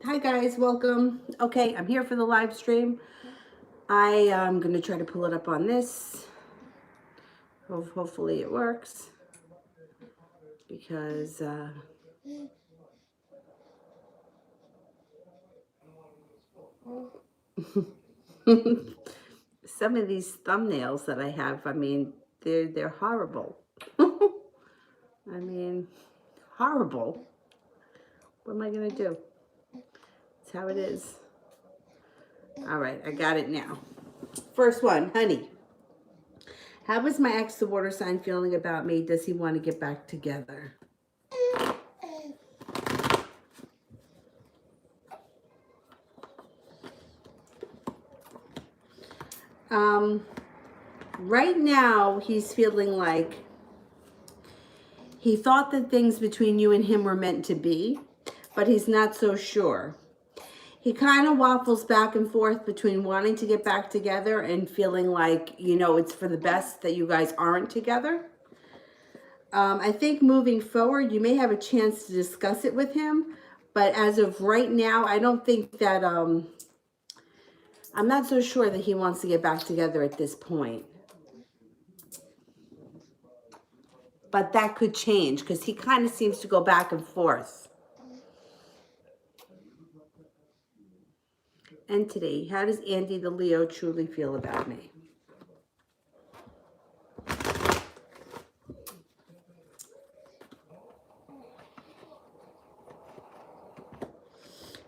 Hi guys, welcome. Okay, I'm here for the live stream. I am going to try to pull it up on this. Hopefully it works because some of these thumbnails that I have, I mean, they're horrible. I mean, horrible. What am I going to do? It's how it is. All right, I got it now. First one, honey. How is my ex, the water sign, feeling about me? Does he want to get back together? Right now, he's feeling like he thought that things between you and him were meant to be, but he's not so sure. He kind of waffles back and forth between wanting to get back together and feeling like, it's for the best that you guys aren't together. I think moving forward, you may have a chance to discuss it with him, but as of right now, I don't think that, I'm not so sure that he wants to get back together at this point. But that could change because he kind of seems to go back and forth. Entity, how does Andy the Leo truly feel about me?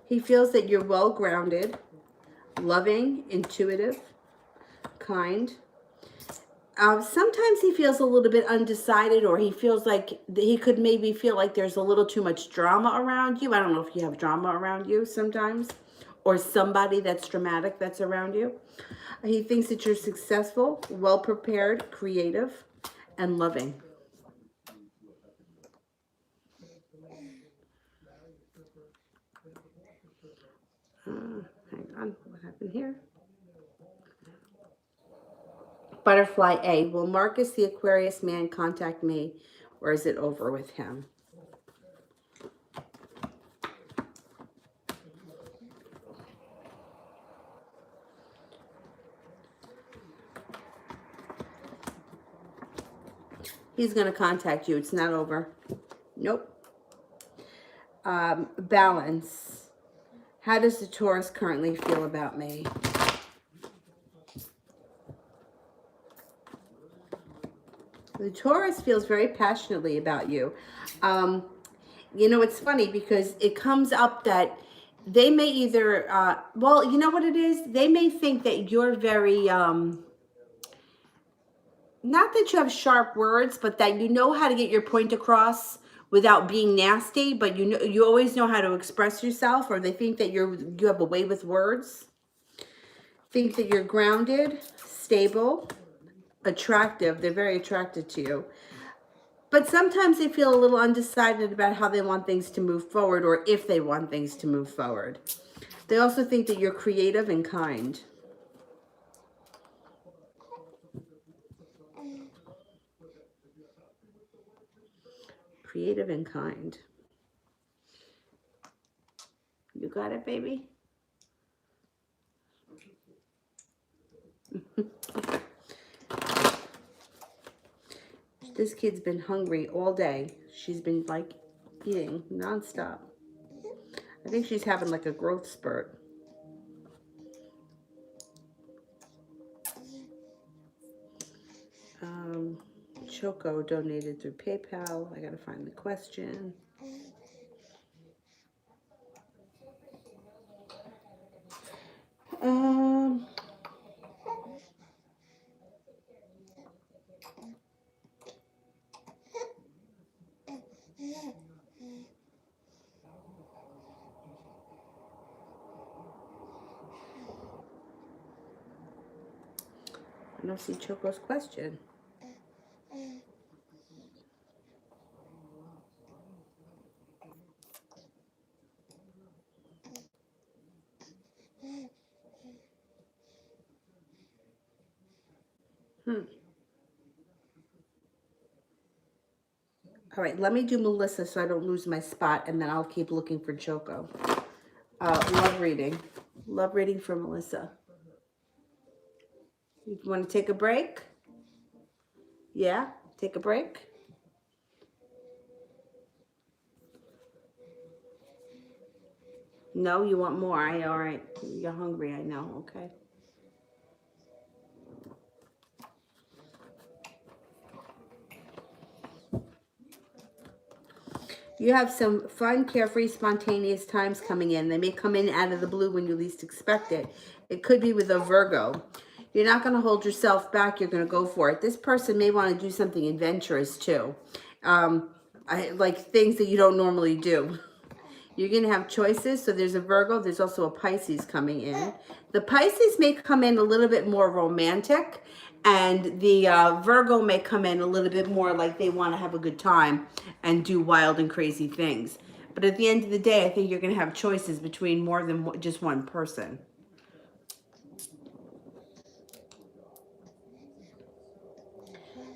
He feels that you're well-grounded, loving, intuitive, kind. Sometimes he feels a little bit undecided, or he feels like he could maybe feel like there's a little too much drama around you. I don't know if you have drama around you sometimes, or somebody that's dramatic that's around you. He thinks that you're successful, well-prepared, creative, and loving. Hang on, what happened here? Butterfly A, will Marcus the Aquarius man contact me, or is it over with him? He's going to contact you. It's not over. Nope. Balance. How does the Taurus currently feel about me? The Taurus feels very passionately about you. It's funny because it comes up that they may either, well, you know what it is? They may think that you're very, not that you have sharp words, but that you know how to get your point across without being nasty, but you always know how to express yourself, or they think that you have a way with words. Think that you're grounded, stable, attractive. They're very attracted to you. But sometimes they feel a little undecided about how they want things to move forward, or if they want things to move forward. They also think that you're creative and kind. Creative and kind. You got it, baby? This kid's been hungry all day. She's been like eating nonstop. I think she's having like a growth spurt. Choco donated through PayPal. I gotta find the question. I don't see Choco's question. All right, let me do Melissa so I don't lose my spot, and then I'll keep looking for Choco. Love reading. Love reading for Melissa. You want to take a break? Yeah, take a break. No, you want more. All right. You're hungry, I know. Okay. You have some fun, carefree, spontaneous times coming in. They may come in out of the blue when you least expect it. It could be with a Virgo. You're not going to hold yourself back. You're going to go for it. This person may want to do something adventurous too. Like things that you don't normally do. You're going to have choices. So there's a Virgo. There's also a Pisces coming in. The Pisces may come in a little bit more romantic. And the Virgo may come in a little bit more like they want to have a good time and do wild and crazy things. But at the end of the day, I think you're going to have choices between more than just one person.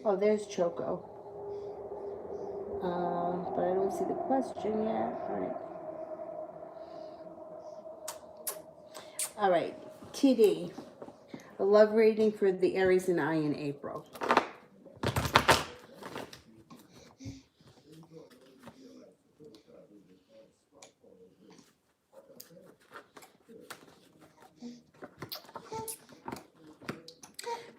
Oh, there's Choco. But I don't see the question yet. All right. TD. A love reading for the Aries and I in April.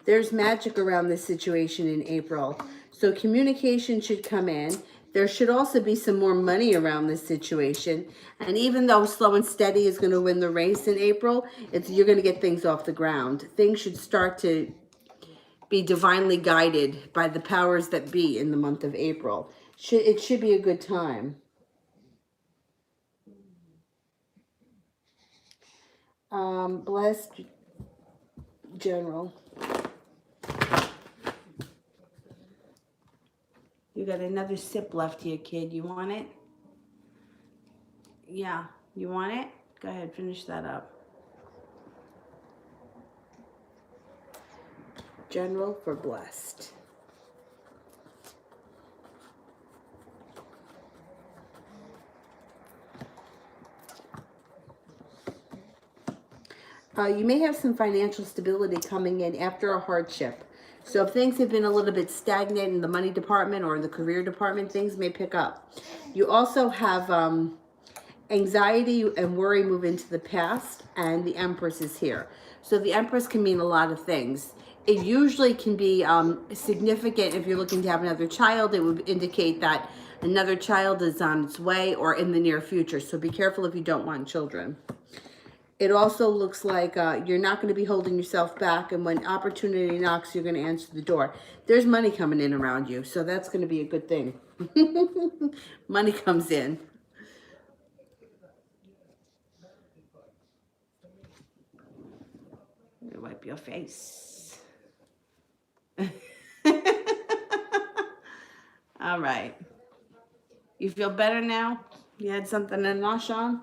There's magic around this situation in April. So communication should come in. There should also be some more money around this situation. And even though slow and steady is going to win the race in April, you're going to get things off the ground. Things should start to be divinely guided by the powers that be in the month of April. It should be a good time. Blessed General. You got another sip left here, kid. You want it? Yeah. You want it? Go ahead, finish that up. General for blessed. You may have some financial stability coming in after a hardship. So if things have been a little bit stagnant in the money department or in the career department, things may pick up. You also have anxiety and worry move into the past, and the Empress is here. So the Empress can mean a lot of things. It usually can be significant if you're looking to have another child. It would indicate that another child is on its way or in the near future. So be careful if you don't want children. It also looks like you're not going to be holding yourself back, and when opportunity knocks, you're going to answer the door. There's money coming in around you, so that's going to be a good thing. Money comes in. Let me wipe your face. All right. You feel better now? You had something to nosh on?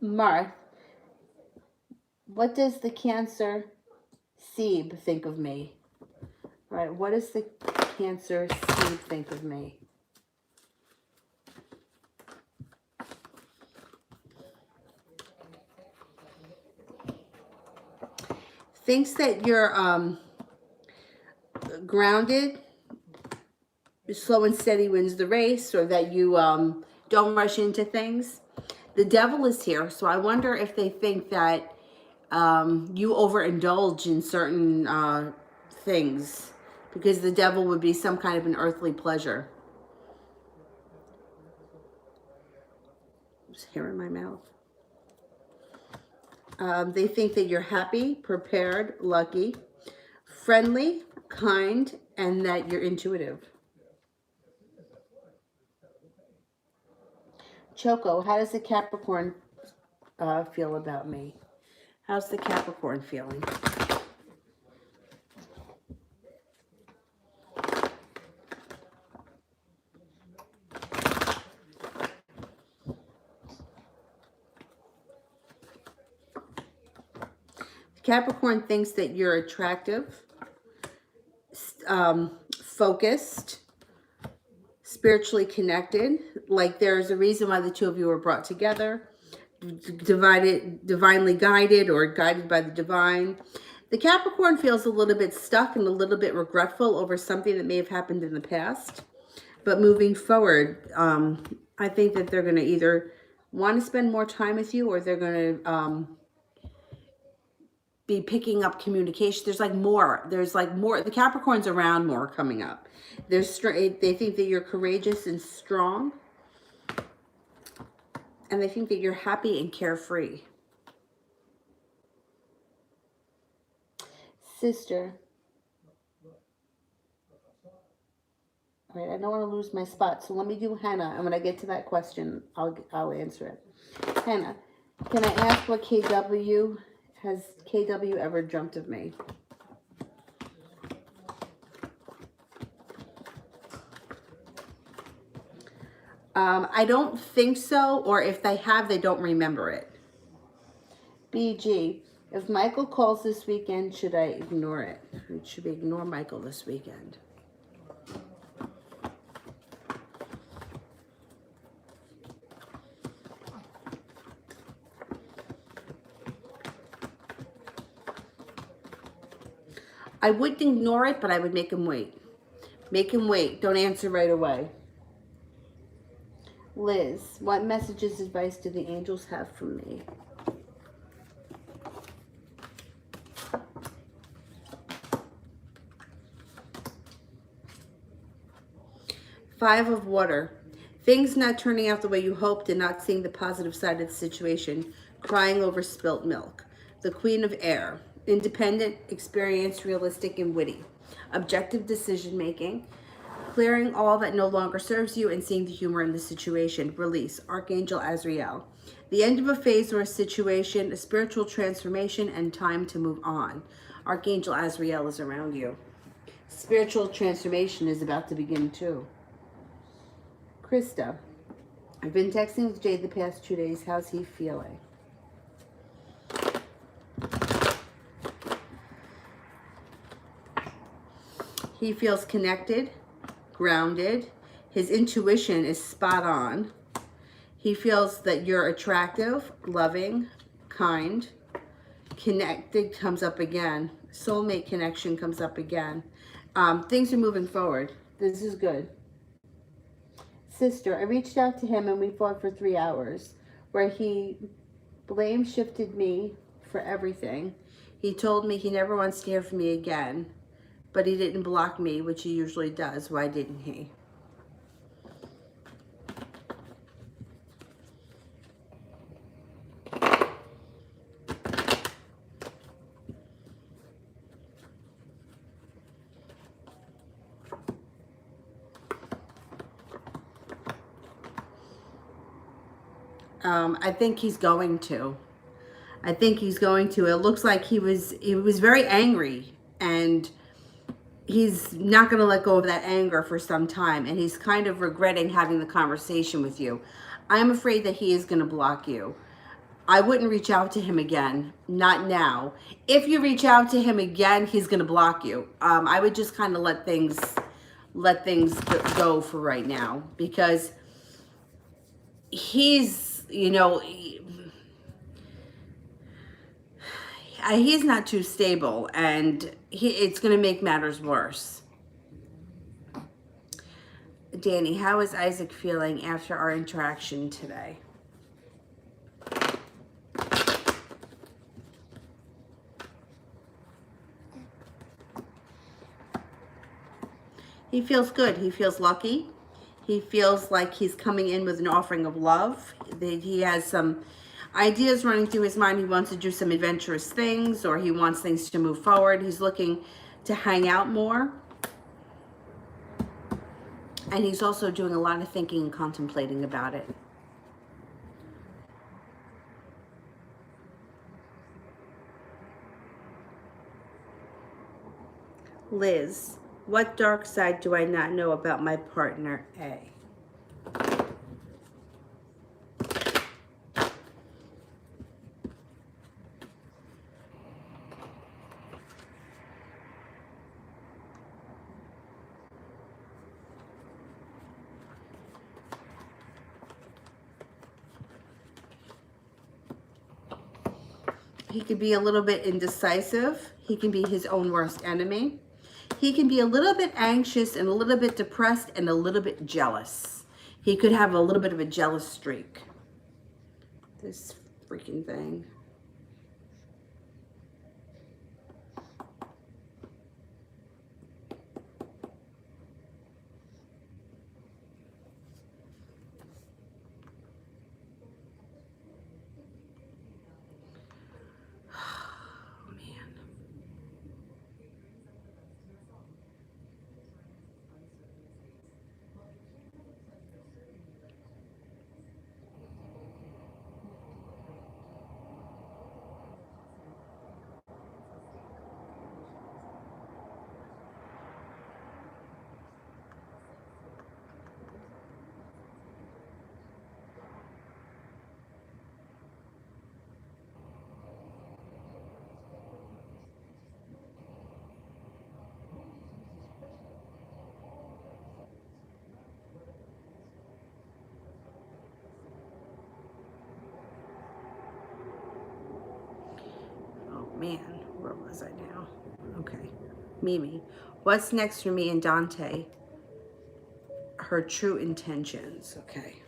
Marth, what does the Cancer Seeb think of me? All right, what does the Cancer Seeb think of me? Thinks that you're grounded, slow and steady wins the race, or that you don't rush into things. The Devil is here, so I wonder if they think that you overindulge in certain things, because the Devil would be some kind of an earthly pleasure. There's hair in my mouth. They think that you're happy, prepared, lucky, friendly, kind, and that you're intuitive. Choco, how does the Capricorn feel about me? How's the Capricorn feeling? Capricorn thinks that you're attractive, focused, spiritually connected. Like there's a reason why the two of you were brought together, divinely guided or guided by the divine. The Capricorn feels a little bit stuck and a little bit regretful over something that may have happened in the past. But moving forward, I think that they're going to either want to spend more time with you, or they're going to be picking up communication. There's like more. The Capricorn's around more coming up. They think that you're courageous and strong. And they think that you're happy and carefree. Sister. All right, I don't want to lose my spot, so let me do Hannah. And when I get to that question, I'll answer it. Hannah, can I ask what KW, has KW ever dreamt of me? I don't think so, or if they have, they don't remember it. BG, if Michael calls this weekend, should I ignore it? Should we ignore Michael this weekend? I wouldn't ignore it, but I would make him wait. Make him wait. Don't answer right away. Liz, what messages, advice do the angels have for me? Five of water. Things not turning out the way you hoped and not seeing the positive side of the situation. Crying over spilt milk. The Queen of Air. Independent, experienced, realistic, and witty. Objective decision making. Clearing all that no longer serves you and seeing the humor in the situation. Release. Archangel Azrael. The end of a phase or a situation, a spiritual transformation, and time to move on. Archangel Azrael is around you. Spiritual transformation is about to begin too. Krista, I've been texting with Jade the past 2 days. How's he feeling? He feels connected, grounded. His intuition is spot on. He feels that you're attractive, loving, kind. Connected comes up again. Soulmate connection comes up again. Things are moving forward. This is good. Sister, I reached out to him and we fought for 3 hours, where he blame shifted me for everything. He told me he never wants to hear from me again, but he didn't block me, which he usually does. Why didn't he? I think he's going to. I think he's going to. It looks like he was very angry, and he's not going to let go of that anger for some time, and he's kind of regretting having the conversation with you. I'm afraid that he is going to block you. I wouldn't reach out to him again. Not now. If you reach out to him again, he's going to block you. I would just kind of let things go for right now, because he's, you know, he's not too stable, and it's going to make matters worse. Danny, how is Isaac feeling after our interaction today? He feels good. He feels lucky. He feels like he's coming in with an offering of love. He has some ideas running through his mind. He wants to do some adventurous things, or he wants things to move forward. He's looking to hang out more. And he's also doing a lot of thinking and contemplating about it. Liz, what dark side do I not know about my partner A? He could be a little bit indecisive. He can be his own worst enemy. He can be a little bit anxious and a little bit depressed and a little bit jealous. He could have a little bit of a jealous streak. This freaking thing. Man, where was I now? Okay. Mimi. What's next for me and Dante? Her true intentions. Okay.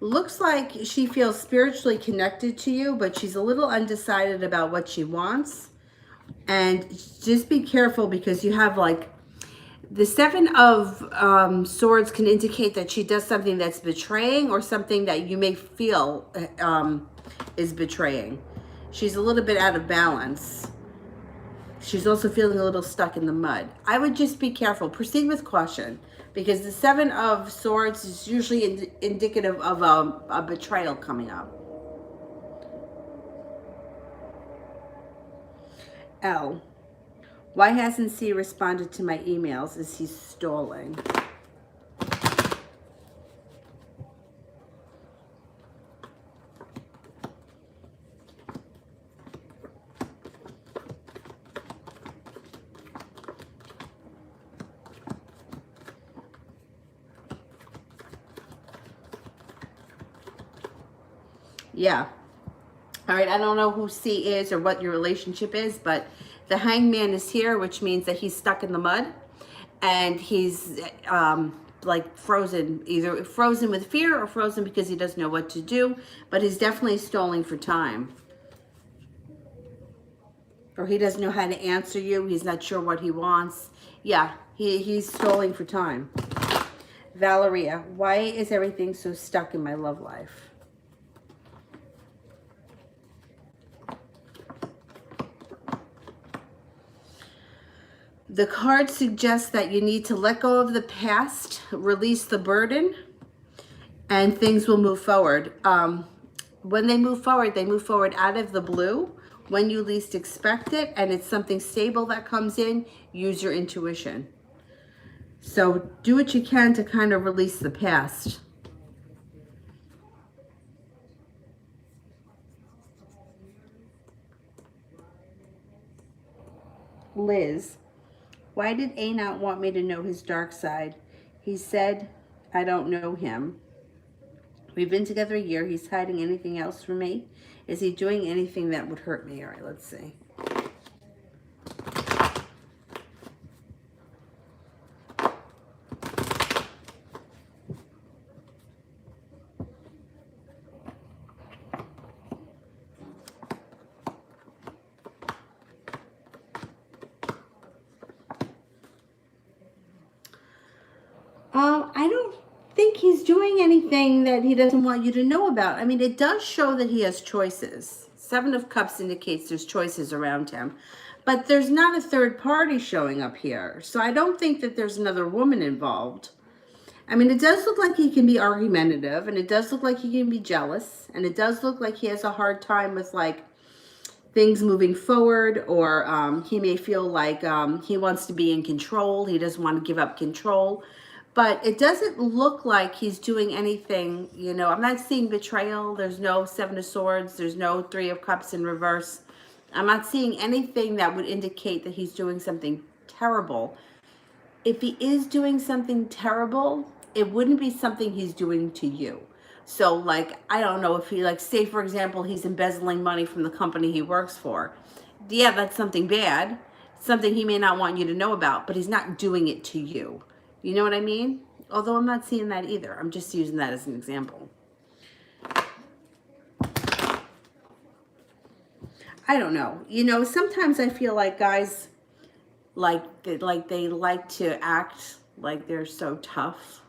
Looks like she feels spiritually connected to you, but she's a little undecided about what she wants. And just be careful because you have like the Seven of Swords can indicate that she does something that's betraying or something that you may feel is betraying. She's a little bit out of balance. She's also feeling a little stuck in the mud. I would just be careful. Proceed with caution because the Seven of Swords is usually indicative of a betrayal coming up. L. Why hasn't C responded to my emails? Is he stalling? Yeah. All right, I don't know who C is or what your relationship is, but the Hangman is here, which means that he's stuck in the mud and he's like frozen, either frozen with fear or frozen because he doesn't know what to do, but he's definitely stalling for time. Or he doesn't know how to answer you. He's not sure what he wants. Yeah, he's stalling for time. Valeria, why is everything so stuck in my love life? The card suggests that you need to let go of the past, release the burden, and things will move forward. When they move forward out of the blue, when you least expect it, and it's something stable that comes in. Use your intuition. So do what you can to kind of release the past. Liz. Why did A not want me to know his dark side? He said, I don't know him. We've been together a year. He's hiding anything else from me? Is he doing anything that would hurt me? All right, let's see. I don't think he's doing anything that he doesn't want you to know about. I mean, it does show that he has choices. Seven of Cups indicates there's choices around him. But there's not a third party showing up here. So I don't think that there's another woman involved. I mean, it does look like he can be argumentative. And it does look like he can be jealous. And it does look like he has a hard time with, like, things moving forward. Or he may feel like he wants to be in control. He doesn't want to give up control. But it doesn't look like he's doing anything, you know. I'm not seeing betrayal. There's no Seven of Swords. There's no Three of Cups in reverse. I'm not seeing anything that would indicate that he's doing something terrible. If he is doing something terrible, it wouldn't be something he's doing to you. So, like, I don't know if he, like, say, for example, he's embezzling money from the company he works for. Yeah, that's something bad. Something he may not want you to know about, but he's not doing it to you. You know what I mean? Although I'm not seeing that either. I'm just using that as an example. I don't know. You know, sometimes I feel like guys they like to act like they're so tough.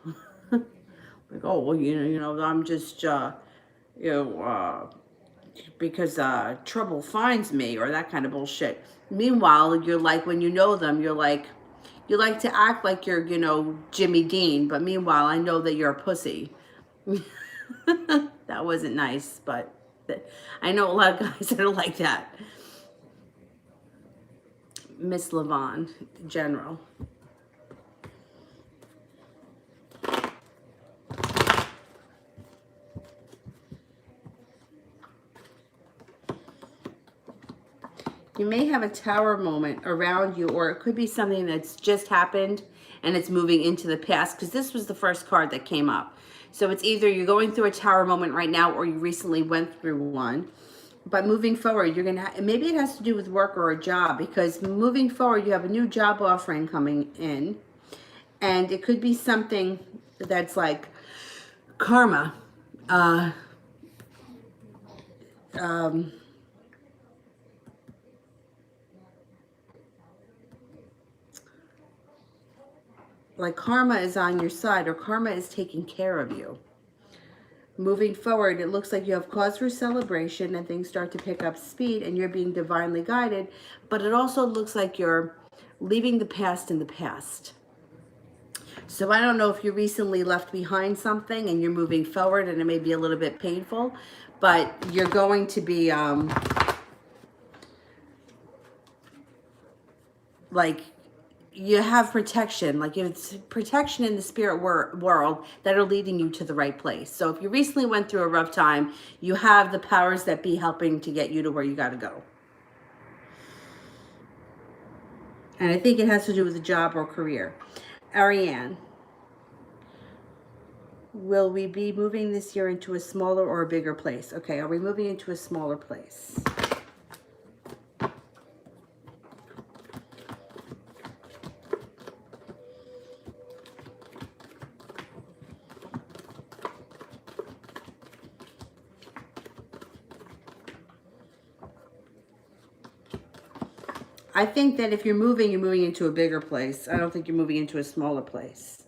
Like, oh, well, I'm just because trouble finds me, or that kind of bullshit. Meanwhile, you're like, when you know them, you're like, you like to act like you're, Jimmy Dean, but meanwhile, I know that you're a pussy. That wasn't nice, but I know a lot of guys that are like that. Miss Levon, General. You may have a tower moment around you, or it could be something that's just happened and it's moving into the past, because this was the first card that came up. So it's either you're going through a tower moment right now, or you recently went through one. But moving forward, you're going to, maybe it has to do with work or a job, because moving forward, you have a new job offering coming in. And it could be something that's like karma. Like karma is on your side, or karma is taking care of you. Moving forward, it looks like you have cause for celebration and things start to pick up speed and you're being divinely guided. But it also looks like you're leaving the past in the past. So I don't know if you recently left behind something and you're moving forward, and it may be a little bit painful, but you're going to be like, you have protection, like it's protection in the spirit world that are leading you to the right place. So if you recently went through a rough time, you have the powers that be helping to get you to where you got to go. And I think it has to do with a job or career. Ariane, will we be moving this year into a smaller or a bigger place? Okay, are we moving into a smaller place? I think that if you're moving into a bigger place. I don't think you're moving into a smaller place.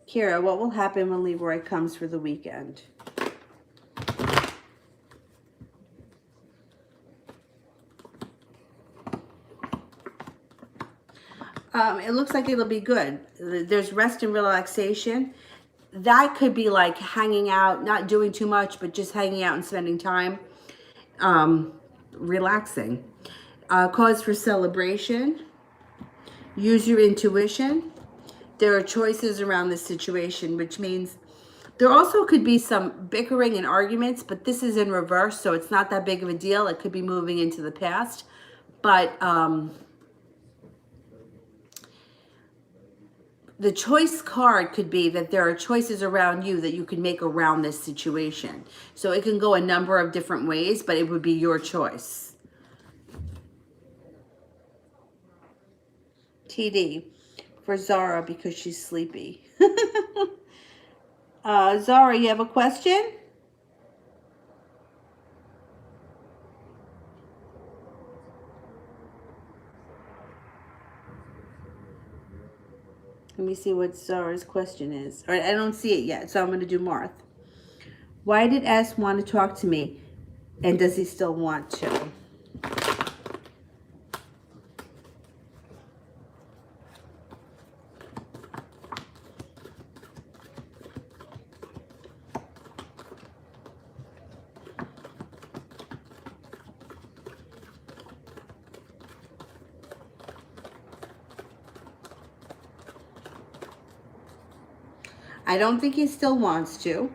Kira, what will happen when Leroy comes for the weekend? It looks like it'll be good. There's rest and relaxation. That could be like hanging out, not doing too much, but just hanging out and spending time. Relaxing. Cause for celebration. Use your intuition. There are choices around this situation, which means there also could be some bickering and arguments, but this is in reverse, so it's not that big of a deal. It could be moving into the past, but the choice card could be that there are choices around you that you can make around this situation. So it can go a number of different ways, but it would be your choice. TD for Zara because she's sleepy. Zara, you have a question? Let me see what Zara's question is. All right, I don't see it yet, so I'm going to do Marth. Why did S want to talk to me, and does he still want to? I don't think he still wants to,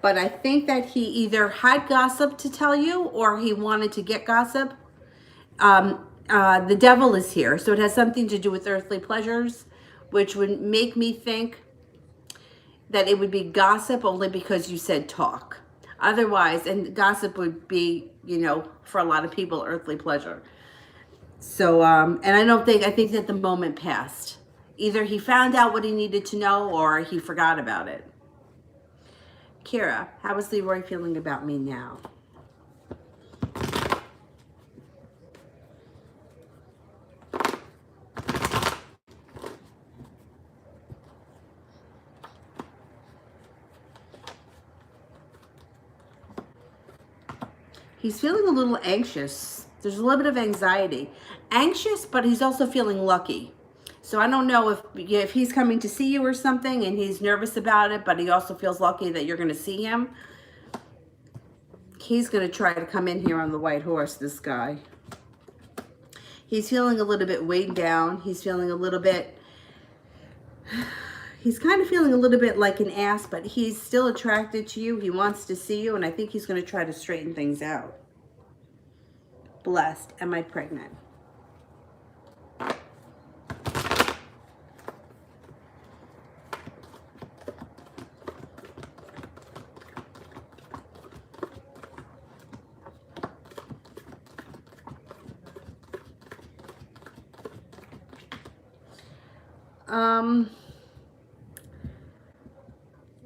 but I think that he either had gossip to tell you or he wanted to get gossip. The devil is here, so it has something to do with earthly pleasures, which would make me think that it would be gossip only because you said talk. Otherwise, and gossip would be, you know, for a lot of people, earthly pleasure. So, and I think that the moment passed. Either he found out what he needed to know or he forgot about it. Kira, how is Leroy feeling about me now? He's feeling a little anxious. There's a little bit of anxiety. Anxious, but he's also feeling lucky. So I don't know if he's coming to see you or something and he's nervous about it, but he also feels lucky that you're going to see him. He's going to try to come in here on the white horse, this guy. He's feeling a little bit weighed down. He's feeling a little bit... He's kind of feeling a little bit like an ass, but he's still attracted to you. He wants to see you, and I think he's going to try to straighten things out. Blessed. Am I pregnant?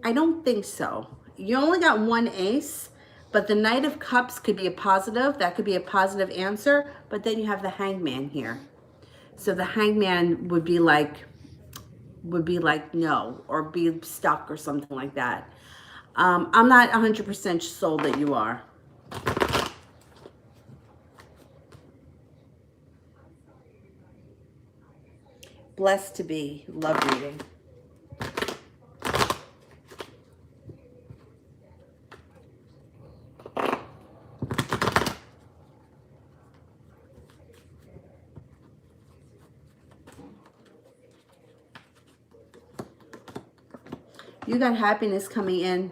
I don't think so. You only got one ace, but the Knight of Cups could be a positive. That could be a positive answer, but then you have the Hangman here. So the Hangman would be like no, or be stuck or something like that. I'm not 100% sold that you are. Blessed to be. Love reading. You got happiness coming in.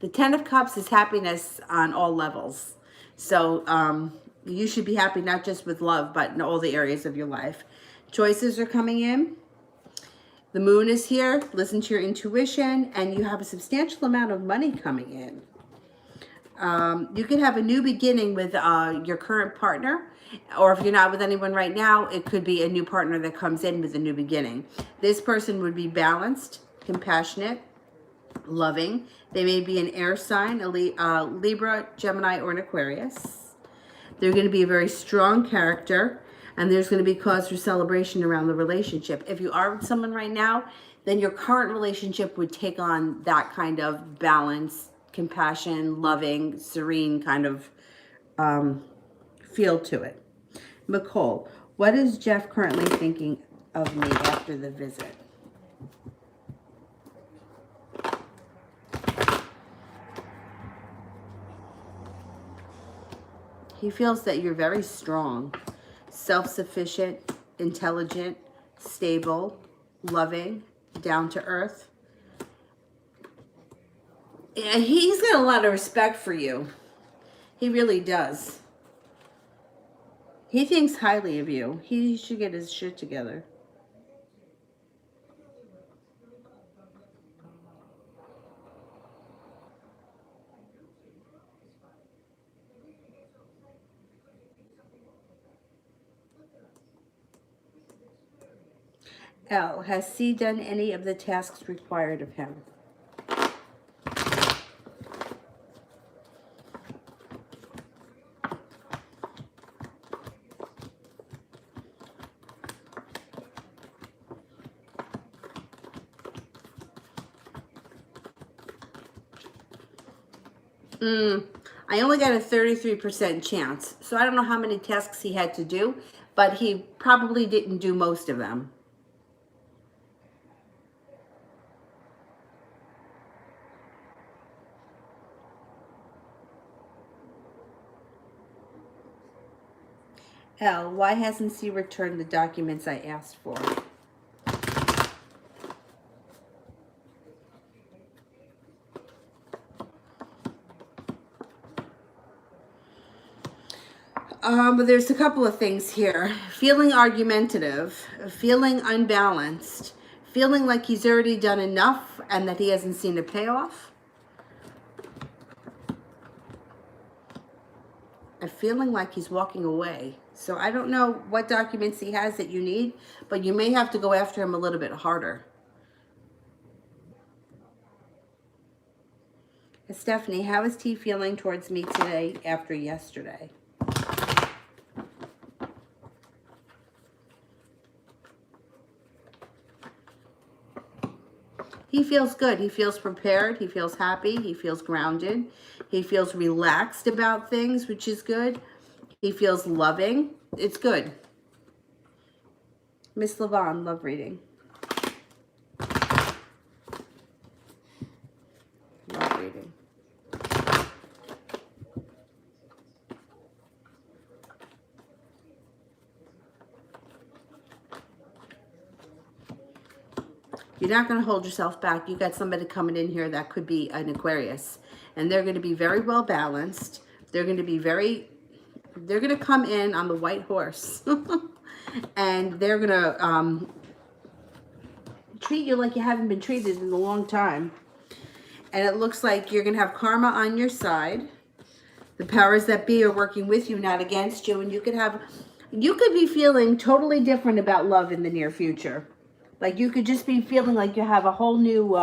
The Ten of Cups is happiness on all levels. So you should be happy not just with love, but in all the areas of your life. Choices are coming in. The moon is here. Listen to your intuition. And you have a substantial amount of money coming in. You could have a new beginning with your current partner. Or if you're not with anyone right now, it could be a new partner that comes in with a new beginning. This person would be balanced, compassionate, loving. They may be an air sign, a Libra, Gemini, or an Aquarius. They're going to be a very strong character, and there's going to be cause for celebration around the relationship. If you are with someone right now, then your current relationship would take on that kind of balance, compassion, loving, serene kind of feel to it. McCall, what is Jeff currently thinking of me after the visit? He feels that you're very strong, self-sufficient, intelligent, stable, loving, down to earth. And he's got a lot of respect for you. He really does. He thinks highly of you. He should get his shit together. L, has C done any of the tasks required of him? I only got a 33% chance. So I don't know how many tasks he had to do, but he probably didn't do most of them. L, why hasn't C returned the documents I asked for? But there's a couple of things here. Feeling argumentative, feeling unbalanced, feeling like he's already done enough and that he hasn't seen a payoff. And feeling like he's walking away. So I don't know what documents he has that you need, but you may have to go after him a little bit harder. Stephanie, how is T feeling towards me today after yesterday? He feels good. He feels prepared. He feels happy. He feels grounded. He feels relaxed about things, which is good. He feels loving. It's good. Miss Levon, love reading. Love reading. You're not going to hold yourself back. You got somebody coming in here that could be an Aquarius. And they're going to be very well balanced. They're going to be they're going to come in on the white horse. And they're going to treat you like you haven't been treated in a long time. And it looks like you're going to have karma on your side. The powers that be are working with you, not against you. And you could be feeling totally different about love in the near future. Like you could just be feeling like you have a whole new,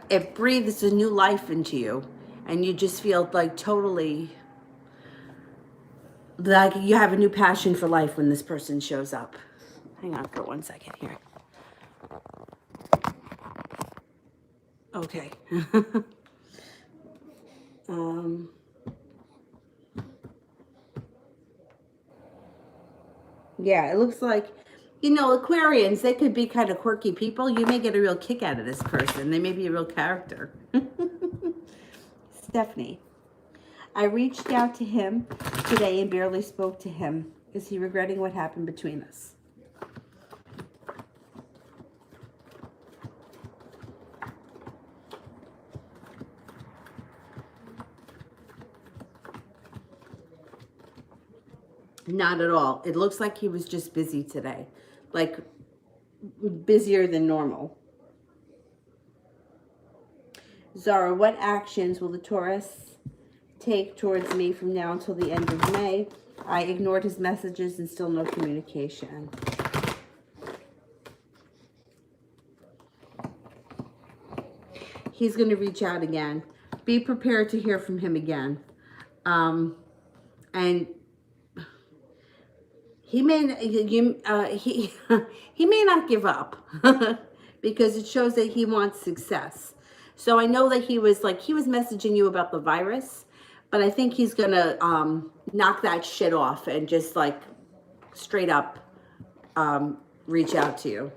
it breathes a new life into you. And you just feel like totally, like you have a new passion for life when this person shows up. Hang on for 1 second here. Okay. Yeah, it looks like, Aquarians, they could be kind of quirky people. You may get a real kick out of this person. They may be a real character. Stephanie, I reached out to him today and barely spoke to him. Is he regretting what happened between us? Not at all. It looks like he was just busy today. Like, busier than normal. Zara, what actions will the Taurus take towards me from now until the end of May? I ignored his messages and still no communication. He's going to reach out again. Be prepared to hear from him again. And he may he may not give up because it shows that he wants success. So I know that he was messaging you about the virus, but I think he's gonna knock that shit off and just like straight up reach out to you.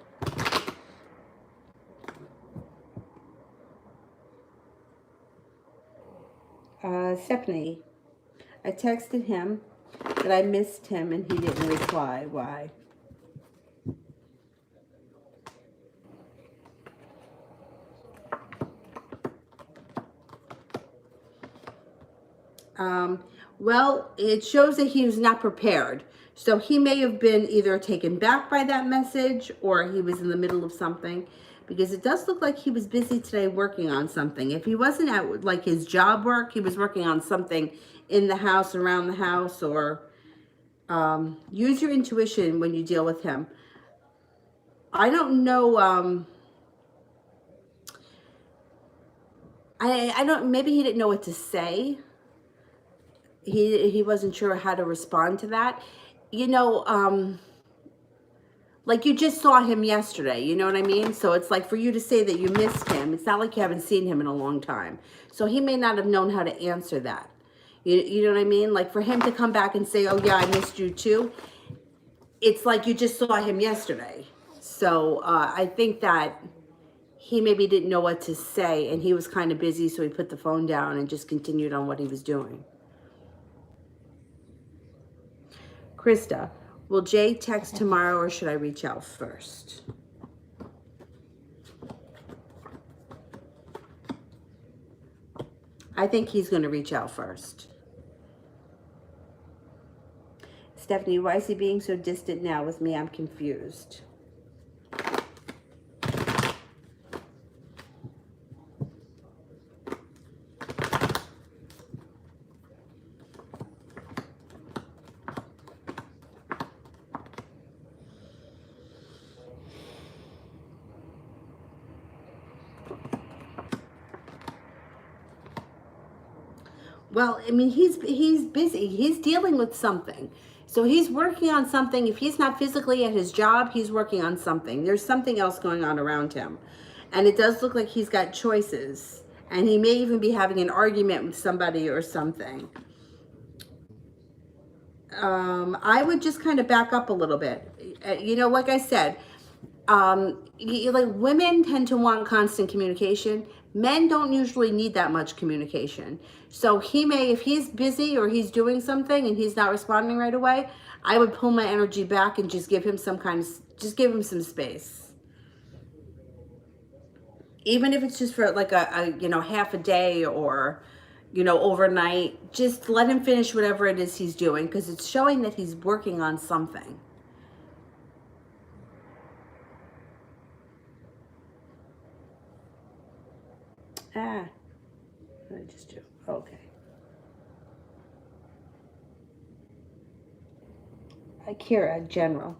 Stephanie, I texted him that I missed him and he didn't reply. Why? Well, it shows that he was not prepared. So he may have been either taken back by that message or he was in the middle of something, because it does look like he was busy today working on something. If he wasn't at like his job work, he was working on something in the house, around the house, or use your intuition when you deal with him. I don't know. I don't, maybe he didn't know what to say. He wasn't sure how to respond to that. Like you just saw him yesterday, you know what I mean? So it's like for you to say that you missed him, it's not like you haven't seen him in a long time. So he may not have known how to answer that. You know what I mean? Like for him to come back and say, oh yeah, I missed you too. It's like you just saw him yesterday. So I think that he maybe didn't know what to say and he was kind of busy. So he put the phone down and just continued on what he was doing. Krista, will Jay text tomorrow or should I reach out first? I think he's going to reach out first. Stephanie, why is he being so distant now with me? I'm confused. Well, I mean, he's busy. He's dealing with something. So he's working on something. If he's not physically at his job, he's working on something. There's something else going on around him. And it does look like he's got choices. And he may even be having an argument with somebody or something. I would just kind of back up a little bit. You know, like I said, like women tend to want constant communication. Men don't usually need that much communication. So he may, if he's busy or he's doing something and he's not responding right away, I would pull my energy back and just give him some kind of, just give him some space. Even if it's just for like a you know, half a day or, you know, overnight, just let him finish whatever it is he's doing, because it's showing that he's working on something. Ah, what did I just do? Okay. Akira, general.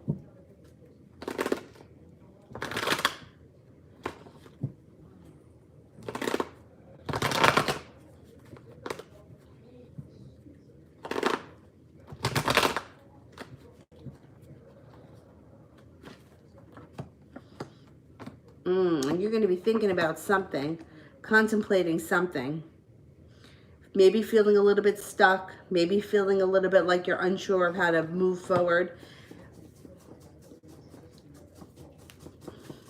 And you're going to be thinking about something, contemplating something. Maybe feeling a little bit stuck, maybe feeling a little bit like you're unsure of how to move forward.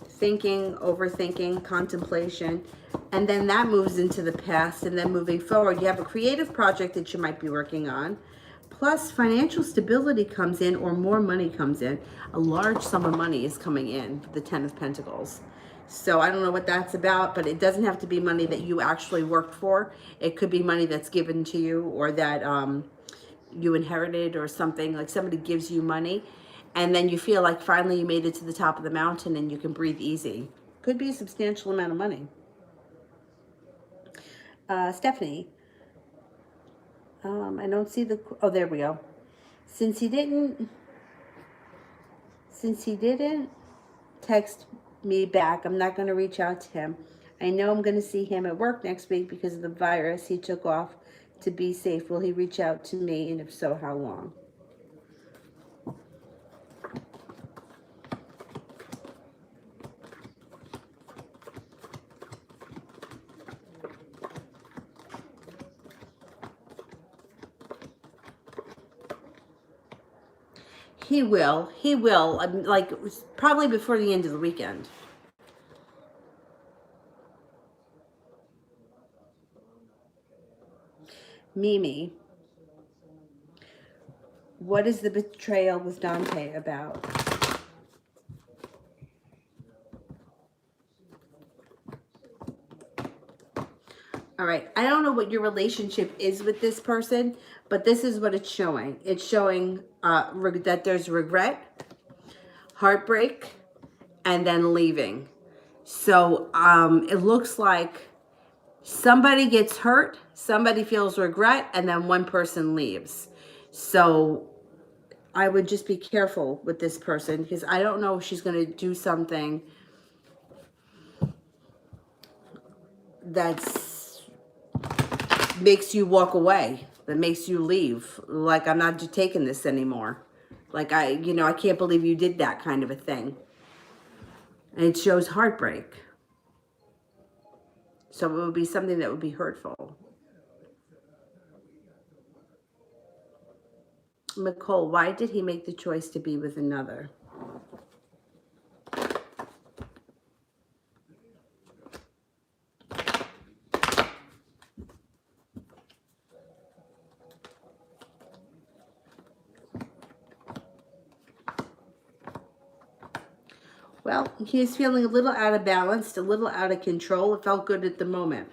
Thinking, overthinking, contemplation, and then that moves into the past, and then moving forward, you have a creative project that you might be working on. Plus, financial stability comes in, or more money comes in. A large sum of money is coming in, the Ten of Pentacles. So I don't know what that's about, but it doesn't have to be money that you actually worked for. It could be money that's given to you, or that you inherited, or something, like somebody gives you money and then you feel like finally you made it to the top of the mountain and you can breathe easy. Could be a substantial amount of money. Stephanie, I don't see the, oh, there we go. Since he didn't text me back, I'm not going to reach out to him. I know I'm going to see him at work next week because of the virus. He took off to be safe. Will he reach out to me? And if so, how long? He will. He will. Like, probably before the end of the weekend. Mimi, what is the betrayal with Dante about? All right. I don't know what your relationship is with this person, but this is what it's showing. It's showing that there's regret, heartbreak, and then leaving. So it looks like somebody gets hurt, somebody feels regret, and then one person leaves. So I would just be careful with this person, because I don't know if she's going to do something that's makes you walk away, that makes you leave. Like, I'm not taking this anymore. Like, I can't believe you did that kind of a thing. And it shows heartbreak. So it would be something that would be hurtful. Nicole, why did he make the choice to be with another? Well, he's feeling a little out of balance, a little out of control. It felt good at the moment.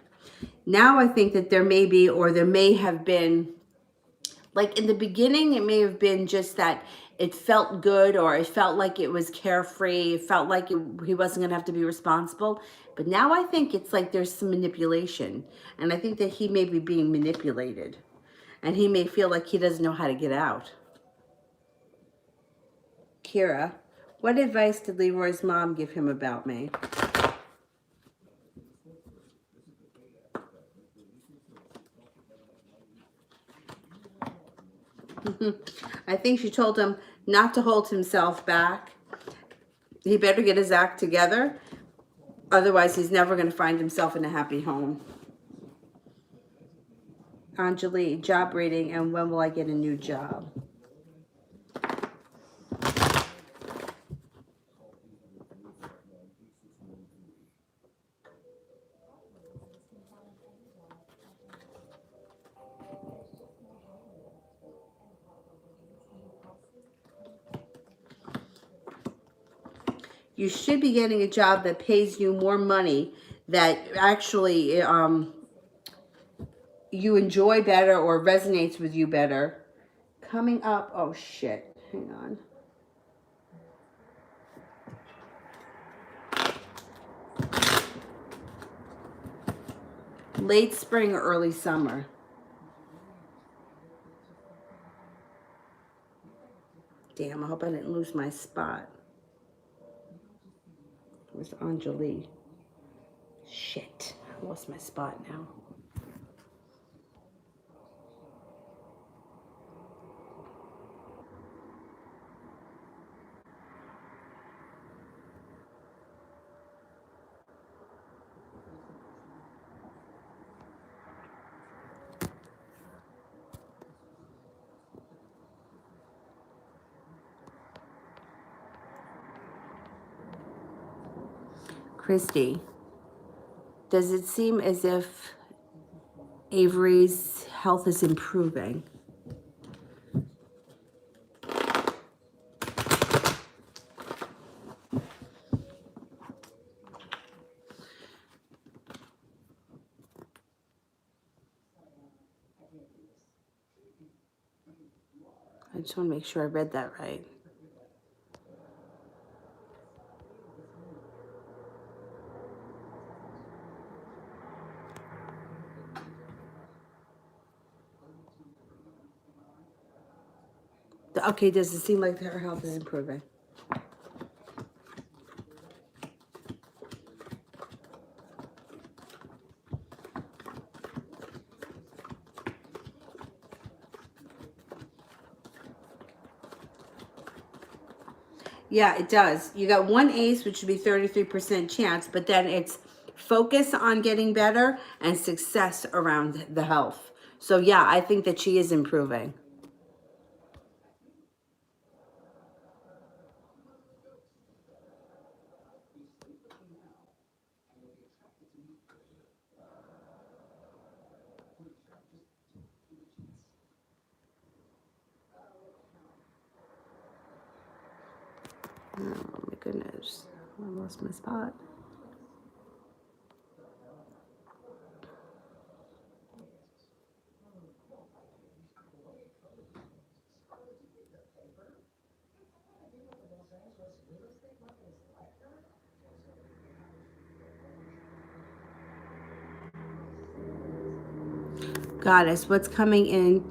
Now I think that there may be, or there may have been, like in the beginning, it may have been just that it felt good, or it felt like it was carefree. It felt like he wasn't going to have to be responsible. But now I think it's like there's some manipulation. And I think that he may be being manipulated. And he may feel like he doesn't know how to get out. Kira, what advice did Leroy's mom give him about me? I think she told him not to hold himself back. He better get his act together. Otherwise, he's never going to find himself in a happy home. Anjali, job reading, and when will I get a new job? You should be getting a job that pays you more money, that actually you enjoy better or resonates with you better. Coming up, oh shit, hang on. Late spring or early summer. Damn, I hope I didn't lose my spot. Where's Anjali? Shit, I lost my spot now. Christy, does it seem as if Avery's health is improving? I just want to make sure I read that right. Okay, does it seem like her health is improving? Yeah, it does. You got one ace, which would be 33% chance, but then it's focus on getting better and success around the health. So yeah, I think that she is improving. Oh my goodness, I lost my spot. Goddess, what's coming in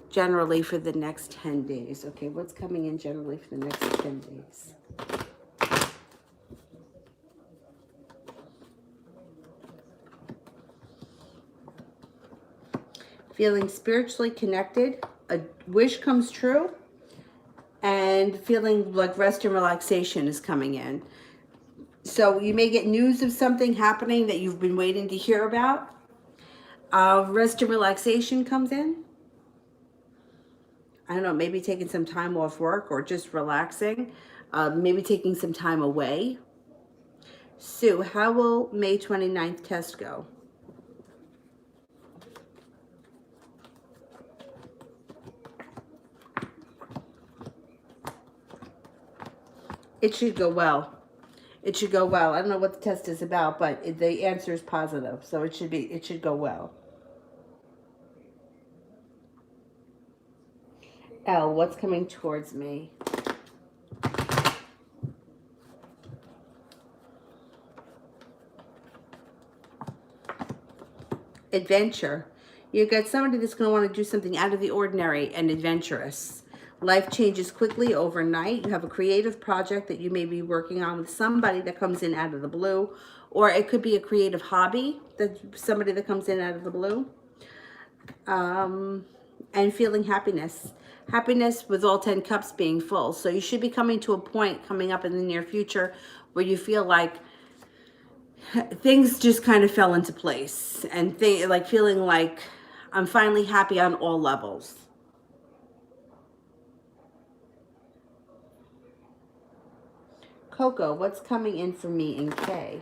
generally for the next 10 days? Okay, what's coming in generally for the next 10 days? Feeling spiritually connected, a wish comes true, and feeling like rest and relaxation is coming in. So you may get news of something happening that you've been waiting to hear about. Rest and relaxation comes in. I don't know, maybe taking some time off work or just relaxing. Maybe taking some time away. Sue, how will May 29th test go? It should go well. It should go well. I don't know what the test is about, but the answer is positive, so it should go well. L, what's coming towards me? Adventure. You got somebody that's going to want to do something out of the ordinary and adventurous. Life changes quickly overnight. You have a creative project that you may be working on with somebody that comes in out of the blue, or it could be a creative hobby that somebody that comes in out of the blue. And feeling happiness. Happiness with all 10 cups being full. So you should be coming to a point coming up in the near future where you feel like things just kind of fell into place, and like feeling like I'm finally happy on all levels. Coco, what's coming in for me in K?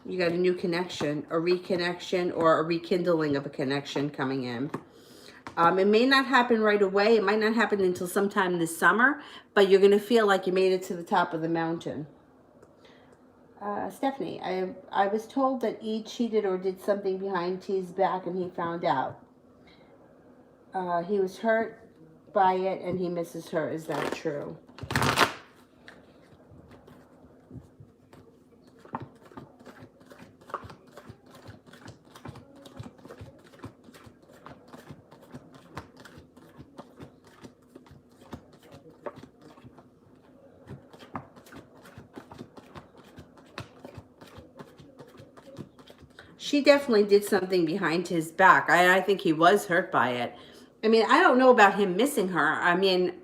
You got a new connection, a reconnection, or a rekindling of a connection coming in. It may not happen right away. It might not happen until sometime this summer, but you're going to feel like you made it to the top of the mountain. Stephanie, I was told that E cheated or did something behind T's back and he found out. He was hurt by it and he misses her. Is that true? She definitely did something behind his back. I think he was hurt by it. I mean, I don't know about him missing her. I mean,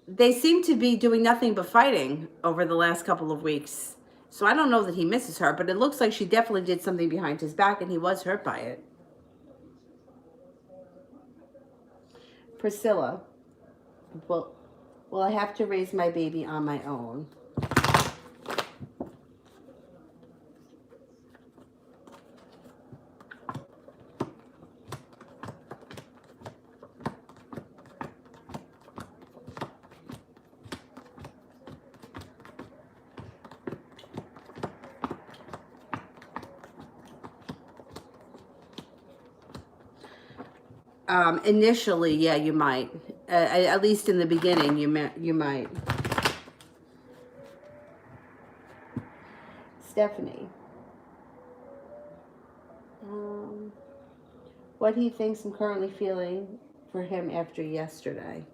they seem to be doing nothing but fighting over the last couple of weeks. So I don't know that he misses her, but it looks like she definitely did something behind his back and he was hurt by it. Priscilla, well, I have to raise my baby on my own. Initially, yeah, you might. At least in the beginning, you might. Stephanie. What he thinks I'm currently feeling for him after yesterday.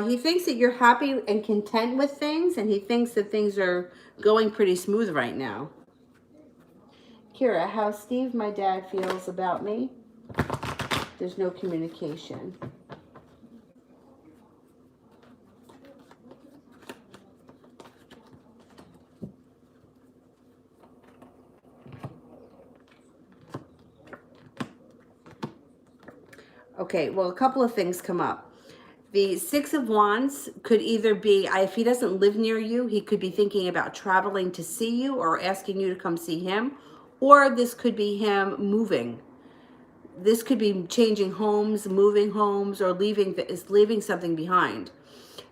He thinks that you're happy and content with things, and he thinks that things are going pretty smooth right now. Kira, how Steve, my dad, feels about me. There's no communication. Okay, well, a couple of things come up. The Six of Wands could either be, if he doesn't live near you, he could be thinking about traveling to see you or asking you to come see him. Or this could be him moving. This could be changing homes, moving homes, or leaving something behind.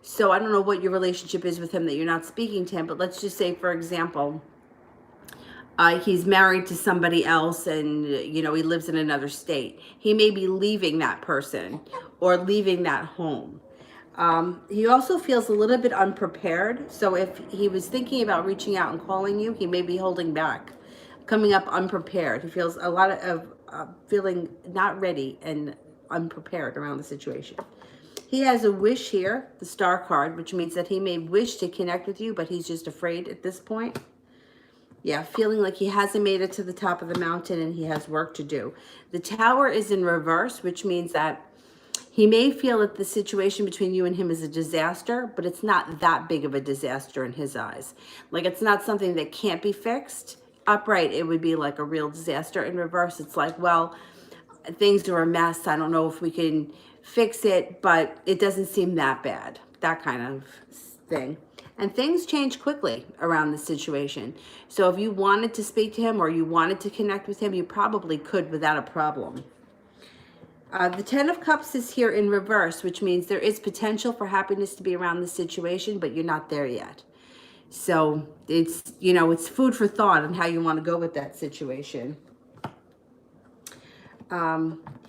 So I don't know what your relationship is with him that you're not speaking to him, but let's just say, for example, he's married to somebody else and, he lives in another state. He may be leaving that person or leaving that home. He also feels a little bit unprepared. So if he was thinking about reaching out and calling you, he may be holding back, coming up unprepared. He feels a lot of feeling not ready and unprepared around the situation. He has a wish here, the Star card, which means that he may wish to connect with you, but he's just afraid at this point. Yeah, feeling like he hasn't made it to the top of the mountain and he has work to do. The Tower is in reverse, which means that he may feel that the situation between you and him is a disaster, but it's not that big of a disaster in his eyes. Like, it's not something that can't be fixed. Upright, it would be like a real disaster. In reverse, it's like, well, things are a mess. I don't know if we can fix it, but it doesn't seem that bad. That kind of thing. And things change quickly around the situation. So if you wanted to speak to him or you wanted to connect with him, you probably could without a problem. The Ten of Cups is here in reverse, which means there is potential for happiness to be around the situation, but you're not there yet. So it's, you know, it's food for thought on how you want to go with that situation.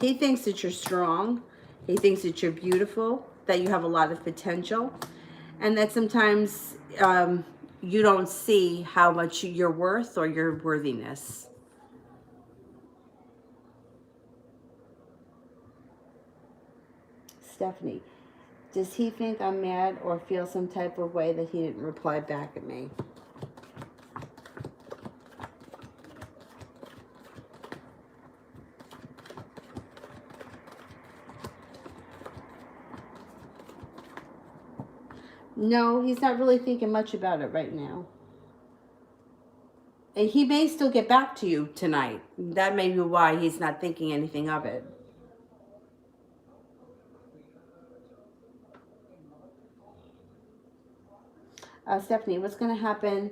He thinks that you're strong. He thinks that you're beautiful, that you have a lot of potential, and that sometimes you don't see how much you're worth or your worthiness. Stephanie, does he think I'm mad or feel some type of way that he didn't reply back at me? No, he's not really thinking much about it right now. And he may still get back to you tonight. That may be why he's not thinking anything of it. Stephanie, what's going to happen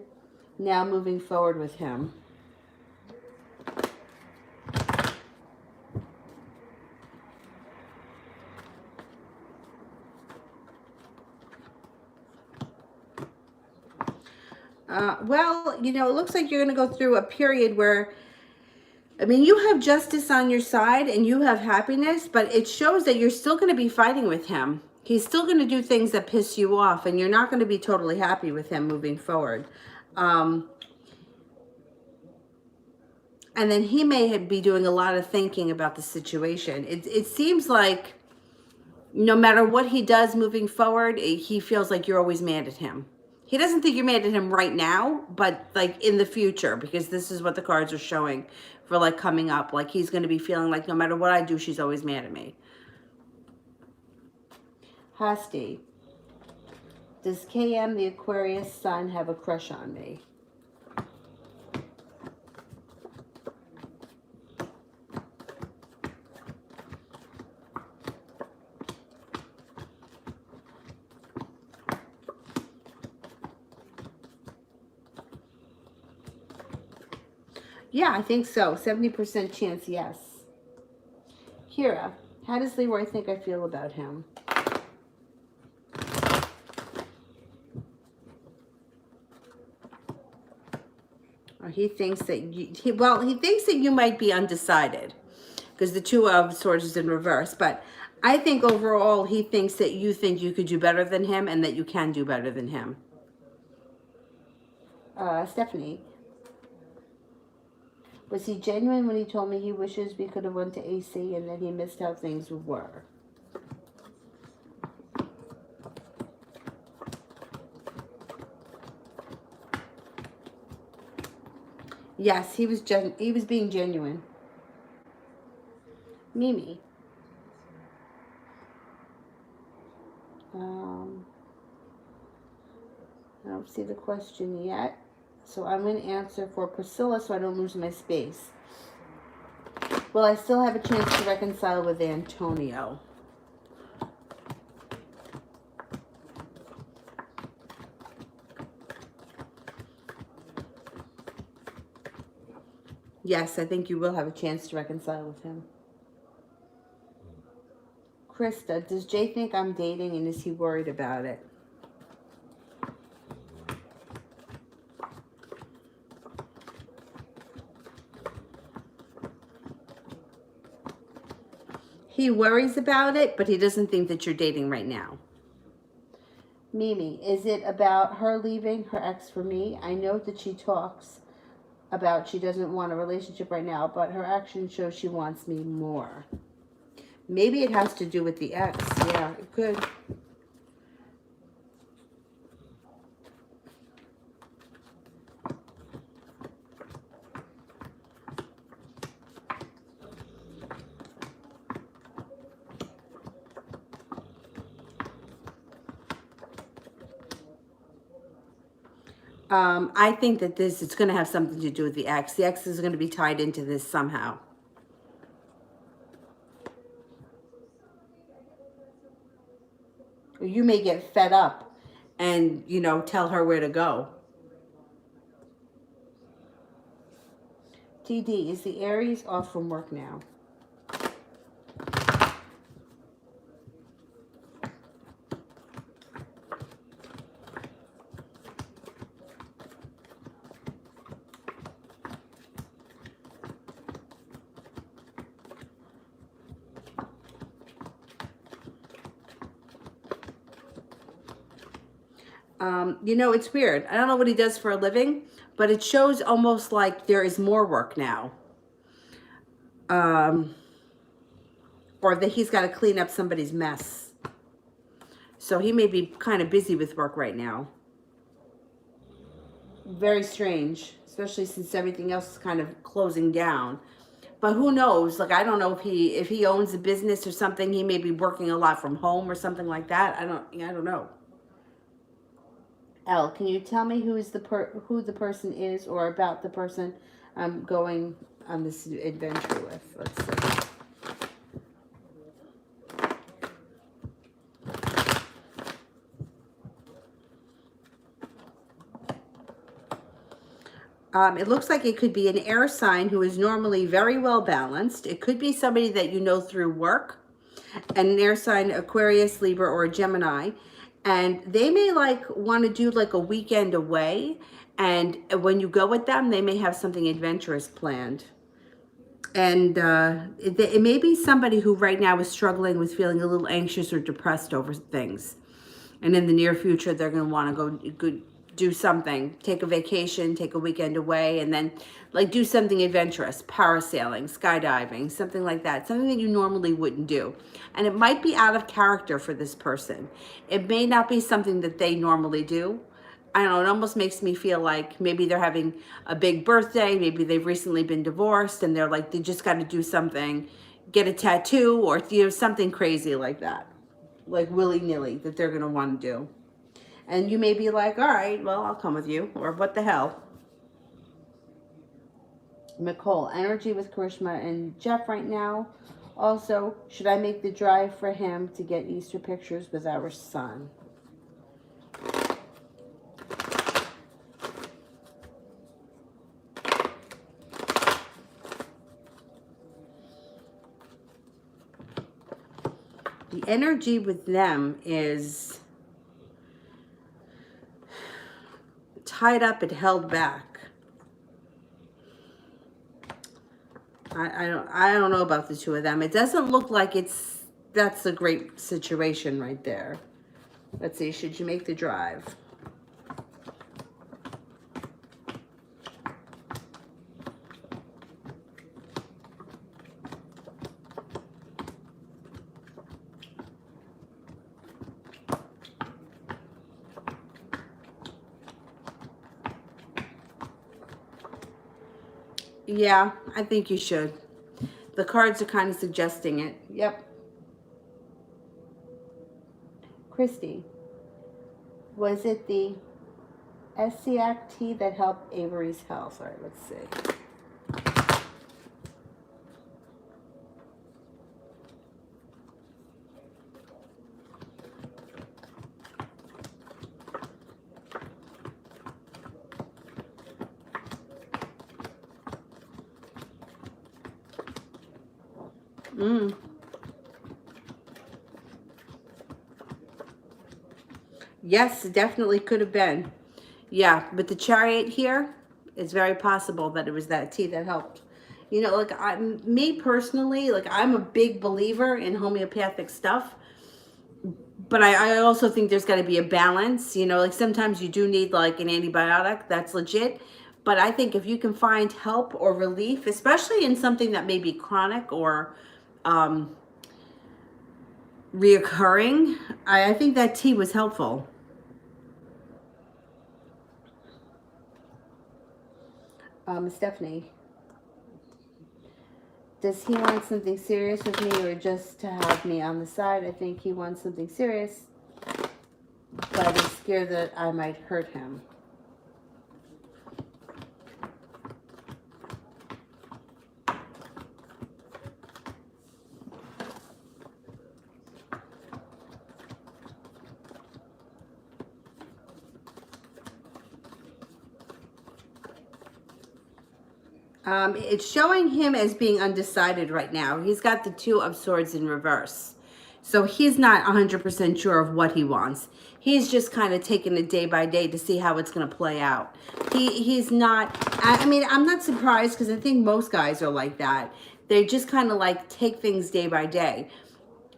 now moving forward with him? Well, you know, it looks like you're going to go through a period where, I mean, you have justice on your side and you have happiness, but it shows that you're still going to be fighting with him. He's still going to do things that piss you off, and you're not going to be totally happy with him moving forward. And then he may be doing a lot of thinking about the situation. It seems like no matter what he does moving forward, he feels like you're always mad at him. He doesn't think you're mad at him right now, but like in the future, because this is what the cards are showing for like coming up. Like he's going to be feeling like no matter what I do, she's always mad at me. Hasti, does KM, the Aquarius sun, have a crush on me? Yeah, I think so. 70% chance, yes. Kira, how does Leroy think I feel about him? Or he thinks that he thinks that you might be undecided because the Two of Swords is in reverse. But I think overall he thinks that you think you could do better than him and that you can do better than him. Stephanie, was he genuine when he told me he wishes we could have went to AC and that he missed how things were? Yes, he was being genuine. Mimi. I don't see the question yet. So I'm going to answer for Priscilla so I don't lose my space. Will I still have a chance to reconcile with Antonio? Yes, I think you will have a chance to reconcile with him. Krista, does Jay think I'm dating and is he worried about it? He worries about it, but he doesn't think that you're dating right now. Mimi, is it about her leaving her ex for me? I know that she talks about she doesn't want a relationship right now, but her actions show she wants me more. Maybe it has to do with the ex. Yeah, it could. I think that it's going to have something to do with the ex. The ex is going to be tied into this somehow. You may get fed up and, you know, tell her where to go. TD, is the Aries off from work now? You know, it's weird. I don't know what he does for a living, but it shows almost like there is more work now. Or that he's got to clean up somebody's mess. So he may be kind of busy with work right now. Very strange, especially since everything else is kind of closing down. But who knows? Like, I don't know if he owns a business or something. He may be working a lot from home or something like that. I don't know. Elle, can you tell me who the person is, or about the person I'm going on this adventure with? Let's see. It looks like it could be an air sign who is normally very well balanced. It could be somebody that you know through work, and an air sign, Aquarius, Libra, or a Gemini. And they may like want to do like a weekend away. And when you go with them, they may have something adventurous planned. And it may be somebody who right now is struggling with feeling a little anxious or depressed over things. And in the near future, they're going to want to go do something, take a vacation, take a weekend away, and then like do something adventurous, parasailing, skydiving, something like that, something that you normally wouldn't do. And it might be out of character for this person. It may not be something that they normally do. I don't know, it almost makes me feel like maybe they're having a big birthday, maybe they've recently been divorced, and they're like, they just got to do something, get a tattoo, or, you know, something crazy like that, like willy-nilly that they're going to want to do. And you may be like, all right, well, I'll come with you, or what the hell. Nicole, energy with Karishma and Jeff right now. Also, should I make the drive for him to get Easter pictures with our son? The energy with them is tied up and held back. I don't know about the two of them. It doesn't look like that's a great situation right there. Let's see, should you make the drive? Yeah, I think you should. The cards are kind of suggesting it. Yep. Christy, was it the SCAC tea that helped Avery's health? All right, let's see. Yes, it definitely could have been. Yeah, but the Chariot here, it's very possible that it was that tea that helped. You know, like me personally, like I'm a big believer in homeopathic stuff, but I also think there's got to be a balance. You know, like sometimes you do need like an antibiotic, that's legit. But I think if you can find help or relief, especially in something that may be chronic or reoccurring, I think that tea was helpful. Stephanie, does he want something serious with me or just to have me on the side? I think he wants something serious, but he's scared that I might hurt him. It's showing him as being undecided right now. He's got the Two of Swords in reverse. So he's not 100% sure of what he wants. He's just kind of taking it day by day to see how it's going to play out. He's not, I mean, I'm not surprised because I think most guys are like that. They just kind of like take things day by day.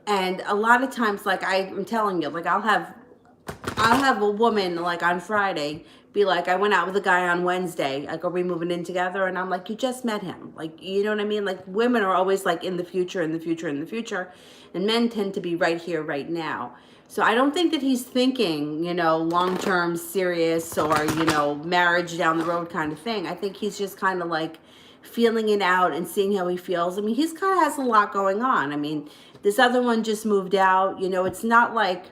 And a lot of times, like I'm telling you, like I'll have a woman like on Friday be like, I went out with a guy on Wednesday. Like, are we moving in together? And I'm like, you just met him. Like, you know what I mean? Like, women are always like in the future, in the future, in the future. And men tend to be right here, right now. So I don't think that he's thinking, you know, long-term serious or, you know, marriage down the road kind of thing. I think he's just kind of like feeling it out and seeing how he feels. I mean, he's kind of has a lot going on. I mean, this other one just moved out. You know, it's not like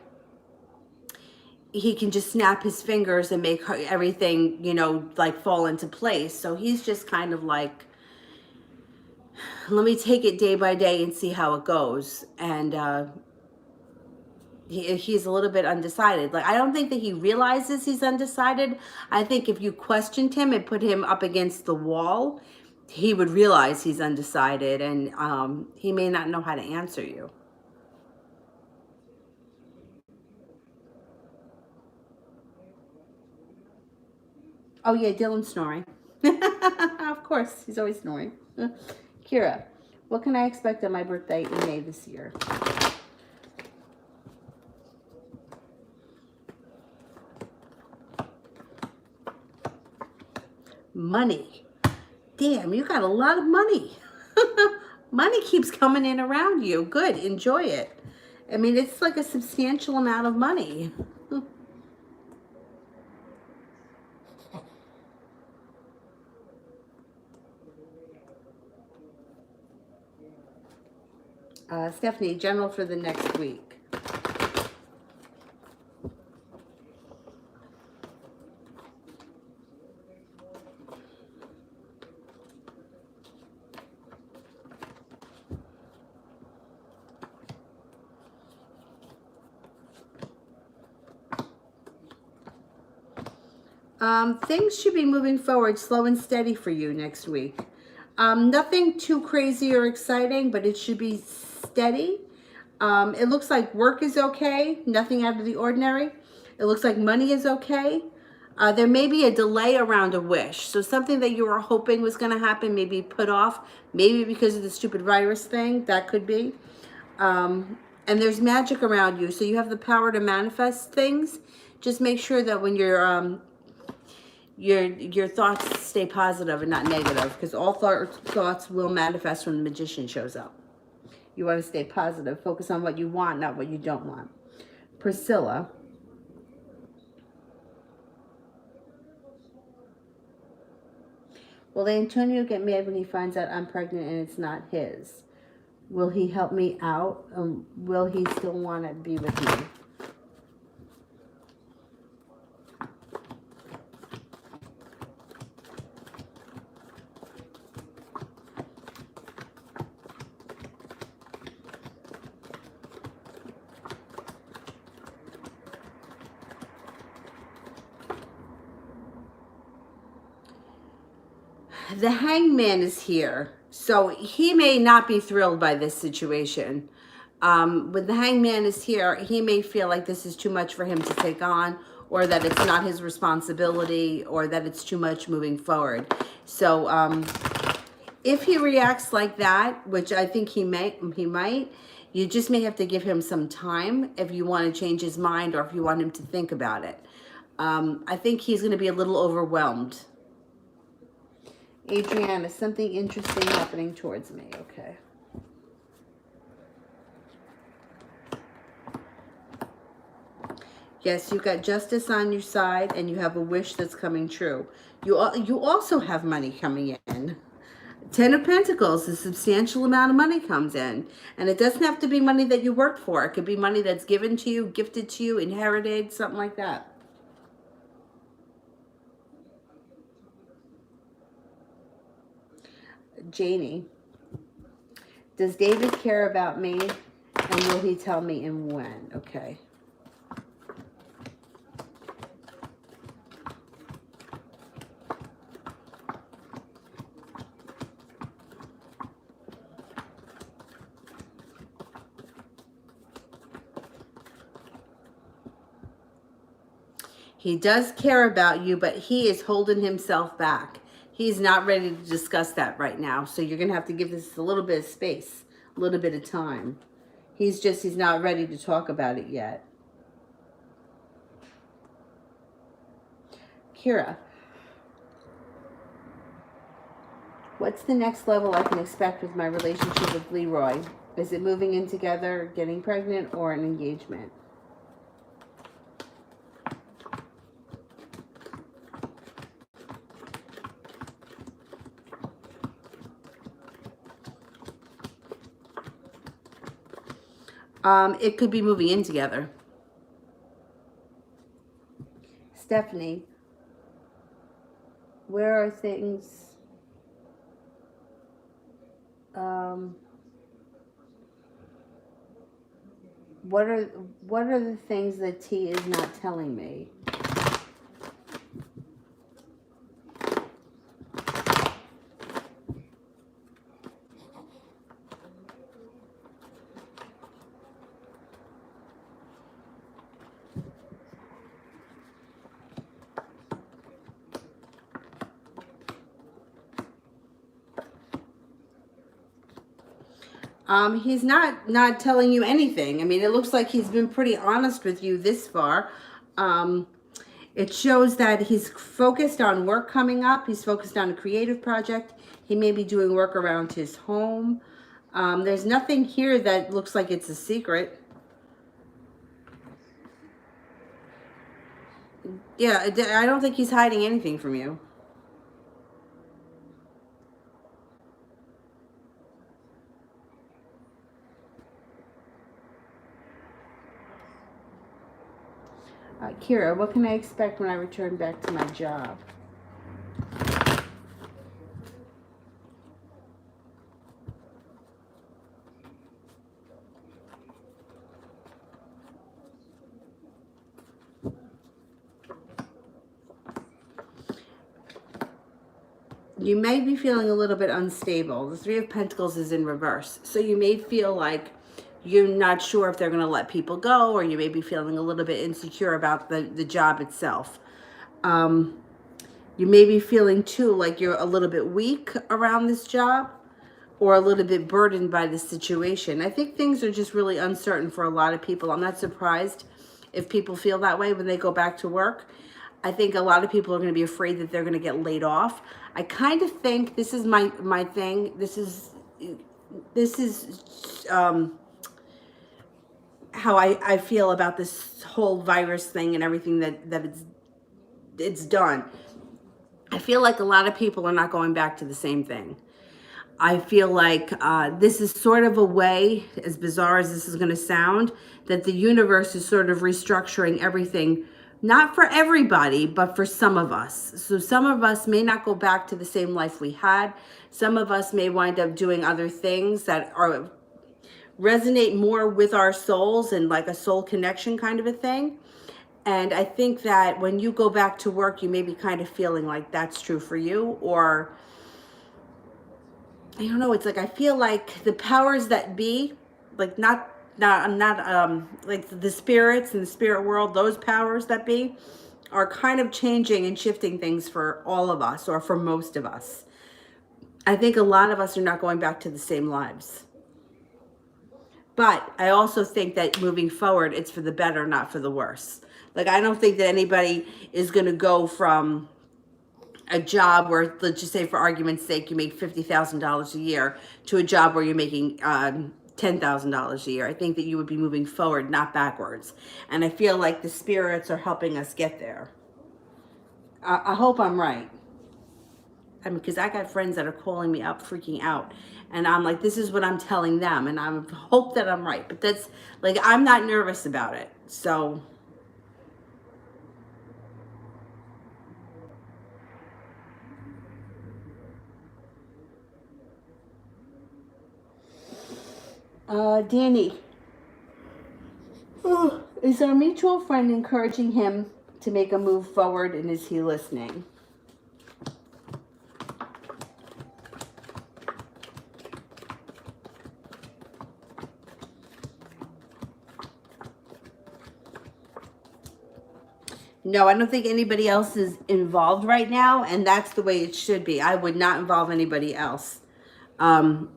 he can just snap his fingers and make everything, you know, like fall into place. So he's just kind of like, let me take it day by day and see how it goes. And he's a little bit undecided. Like, I don't think that he realizes he's undecided. I think if you questioned him and put him up against the wall, he would realize he's undecided, and he may not know how to answer you. Oh yeah, Dylan's snoring. Of course, he's always snoring. Kira, what can I expect on my birthday in May this year? Money. Damn, you got a lot of money. Money keeps coming in around you. Good, enjoy it. I mean, it's like a substantial amount of money. Stephanie, general for the next week. Things should be moving forward slow and steady for you next week. Nothing too crazy or exciting, but it should be steady. It looks like work is okay, nothing out of the ordinary. It looks like money is okay. There may be a delay around a wish. So something that you were hoping was going to happen may be put off, maybe because of the stupid virus thing. That could be. And there's magic around you, so you have the power to manifest things. Just make sure that when your thoughts stay positive and not negative, because all thoughts will manifest when the magician shows up. You want to stay positive. Focus on what you want, not what you don't want. Priscilla. Will Antonio get mad when he finds out I'm pregnant and it's not his? Will he help me out? Will he still want to be with me? The Hangman is here, so he may not be thrilled by this situation. When the Hangman is here, he may feel like this is too much for him to take on, or that it's not his responsibility, or that it's too much moving forward. So if he reacts like that, which I think he might, you just may have to give him some time if you want to change his mind or if you want him to think about it. I think he's going to be a little overwhelmed. Adriana, something interesting happening towards me. Okay. Yes, you've got justice on your side and you have a wish that's coming true. You also have money coming in. 10 of Pentacles, a substantial amount of money comes in. And it doesn't have to be money that you worked for. It could be money that's given to you, gifted to you, inherited, something like that. Janie, does David care about me, and will he tell me and when? Okay. He does care about you, but he is holding himself back. He's not ready to discuss that right now. So you're going to have to give this a little bit of space, a little bit of time. He's not ready to talk about it yet. Kira, what's the next level I can expect with my relationship with Leroy? Is it moving in together, getting pregnant, or an engagement? It could be moving in together. Stephanie, where are things? What are the things that T is not telling me? He's not telling you anything. I mean, it looks like he's been pretty honest with you this far. It shows that he's focused on work coming up. He's focused on a creative project. He may be doing work around his home. There's nothing here that looks like it's a secret. Yeah, I don't think he's hiding anything from you. Kira, what can I expect when I return back to my job? You may be feeling a little bit unstable. The Three of Pentacles is in reverse. So you may feel like you're not sure if they're going to let people go, or you may be feeling a little bit insecure about the job itself. You may be feeling too like you're a little bit weak around this job, or a little bit burdened by the situation. I think things are just really uncertain for a lot of people. I'm not surprised if people feel that way when they go back to work. I think a lot of people are going to be afraid that they're going to get laid off. I kind of think this is my thing. This is how I feel about this whole virus thing and everything that it's done. I feel like a lot of people are not going back to the same thing. I feel like this is sort of a way, as bizarre as this is going to sound, that the universe is sort of restructuring everything, not for everybody, but for some of us. So some of us may not go back to the same life we had. Some of us may wind up doing other things that resonate more with our souls and like a soul connection kind of a thing. And I think that when you go back to work, you may be kind of feeling like that's true for you, or I don't know, it's like I feel like the powers that be, like not like the spirits in the spirit world, those powers that be are kind of changing and shifting things for all of us, or for most of us. I think a lot of us are not going back to the same lives. But I also think that moving forward, it's for the better, not for the worse. Like, I don't think that anybody is going to go from a job where, let's just say for argument's sake, you make $50,000 a year to a job where you're making $10,000 a year. I think that you would be moving forward, not backwards. And I feel like the spirits are helping us get there. I hope I'm right. I mean, because I got friends that are calling me up, freaking out. And I'm like, this is what I'm telling them. And I hope that I'm right. But that's, like, I'm not nervous about it. So Danny, is our mutual friend encouraging him to make a move forward, and is he listening? No, I don't think anybody else is involved right now, and that's the way it should be. I would not involve anybody else. Um,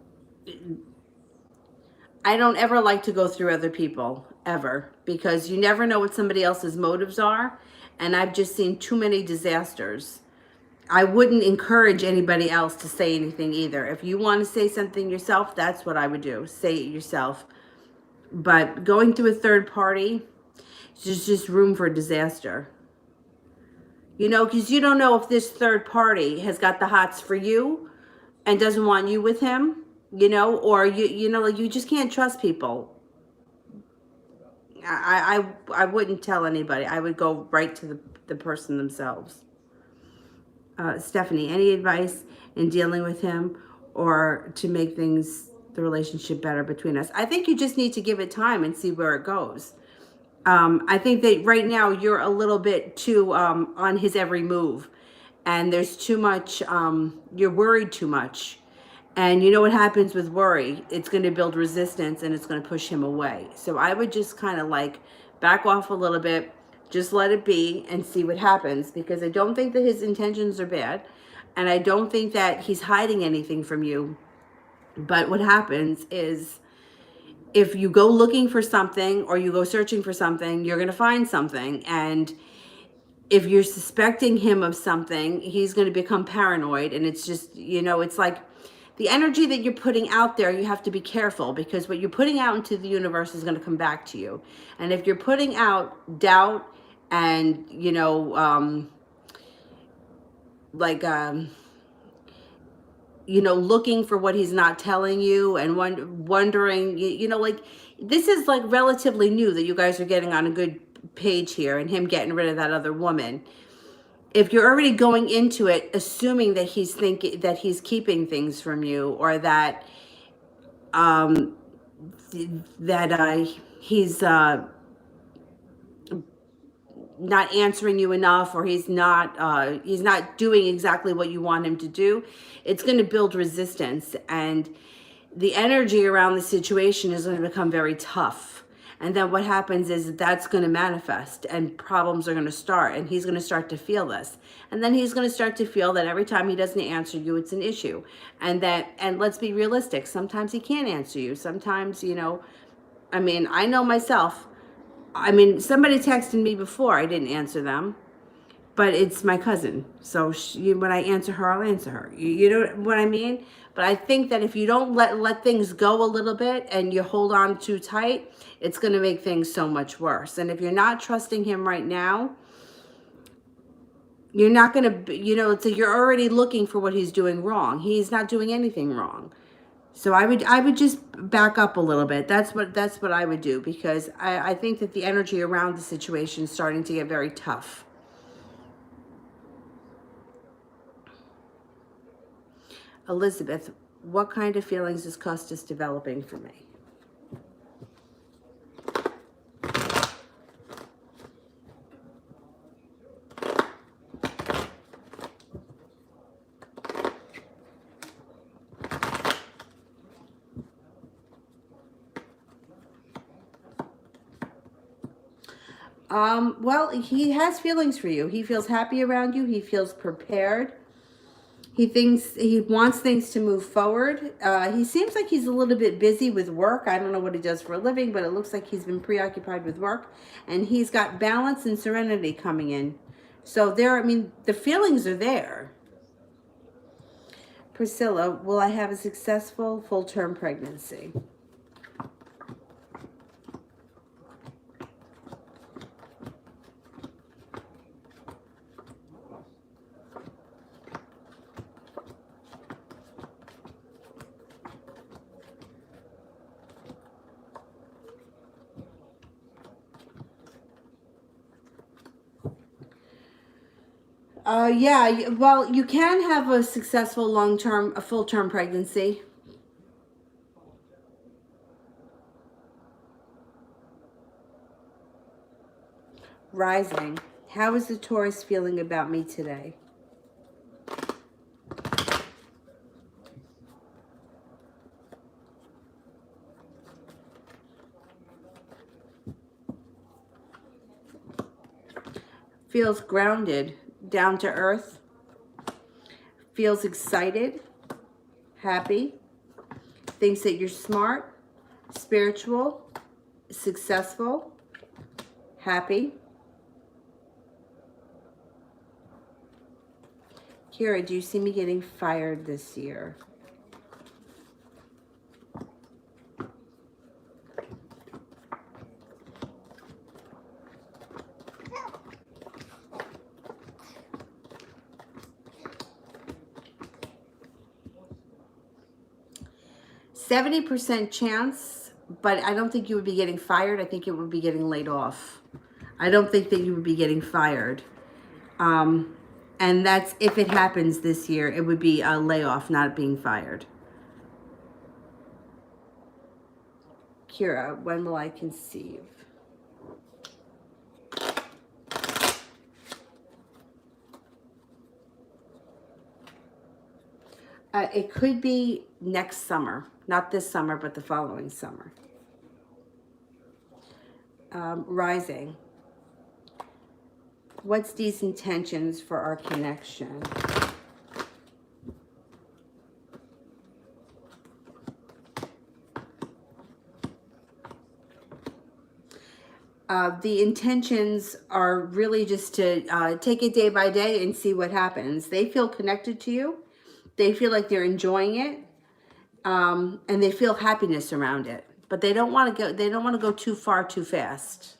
I don't ever like to go through other people, ever, because you never know what somebody else's motives are, and I've just seen too many disasters. I wouldn't encourage anybody else to say anything either. If you want to say something yourself, that's what I would do. Say it yourself. But going through a third party, there's just room for disaster. You know, because you don't know if this third party has got the hots for you and doesn't want you with him, you know, or you know, like you just can't trust people. I wouldn't tell anybody. I would go right to the person themselves. Stephanie, any advice in dealing with him or to make the relationship better between us? I think you just need to give it time and see where it goes. I think that right now you're a little bit too on his every move, and there's too much, you're worried too much. And you know what happens with worry? It's going to build resistance and it's going to push him away. So I would just kind of like back off a little bit, just let it be and see what happens, because I don't think that his intentions are bad. And I don't think that he's hiding anything from you. But what happens is if you go looking for something or you go searching for something, you're going to find something. And if you're suspecting him of something, he's going to become paranoid. And it's just, you know, it's like the energy that you're putting out there, you have to be careful, because what you're putting out into the universe is going to come back to you. And if you're putting out doubt and, you know, like, you know, looking for what he's not telling you and wondering, you know, like this is like relatively new that you guys are getting on a good page here and him getting rid of that other woman. If you're already going into it assuming that he's thinking that he's keeping things from you, or that um he's not answering you enough, or he's not doing exactly what you want him to do, it's going to build resistance, and the energy around the situation is going to become very tough. And then what happens is that's going to manifest and problems are going to start, and he's going to start to feel this. And then he's going to start to feel that every time he doesn't answer you, it's an issue. And let's be realistic. Sometimes he can't answer you. Sometimes, you know, I mean, I know myself. I mean, somebody texted me before. I didn't answer them, but it's my cousin. So when I answer her, I'll answer her. You know what I mean? But I think that if you don't let things go a little bit and you hold on too tight, it's going to make things so much worse. And if you're not trusting him right now, you're not going to, you know, so you're already looking for what he's doing wrong. He's not doing anything wrong. So I would just back up a little bit. That's what I would do, because I think that the energy around the situation is starting to get very tough. Elizabeth, what kind of feelings is Custis developing for me? Well, he has feelings for you. He feels happy around you. He feels prepared. He thinks he wants things to move forward. He seems like he's a little bit busy with work. I don't know what he does for a living, but it looks like he's been preoccupied with work. And he's got balance and serenity coming in. So there, I mean, the feelings are there. Priscilla, will I have a successful full-term pregnancy? Yeah, well, you can have a successful a full-term pregnancy. Rising. How is the Taurus feeling about me today? Feels grounded, down to earth. Feels excited, happy. Thinks that you're smart, spiritual, successful, happy. Kira, do you see me getting fired this year? %70 chance, but I don't think you would be getting fired. I think you would be getting laid off. I don't think that you would be getting fired. And that's, if it happens this year, it would be a layoff, not being fired. Kira, when will I conceive? It could be next summer. Not this summer, but the following summer. Rising. What's Dee's intentions for our connection? The intentions are really just to take it day by day and see what happens. They feel connected to you. They feel like they're enjoying it, and they feel happiness around it. But they don't want to go. They don't want to go too far too fast.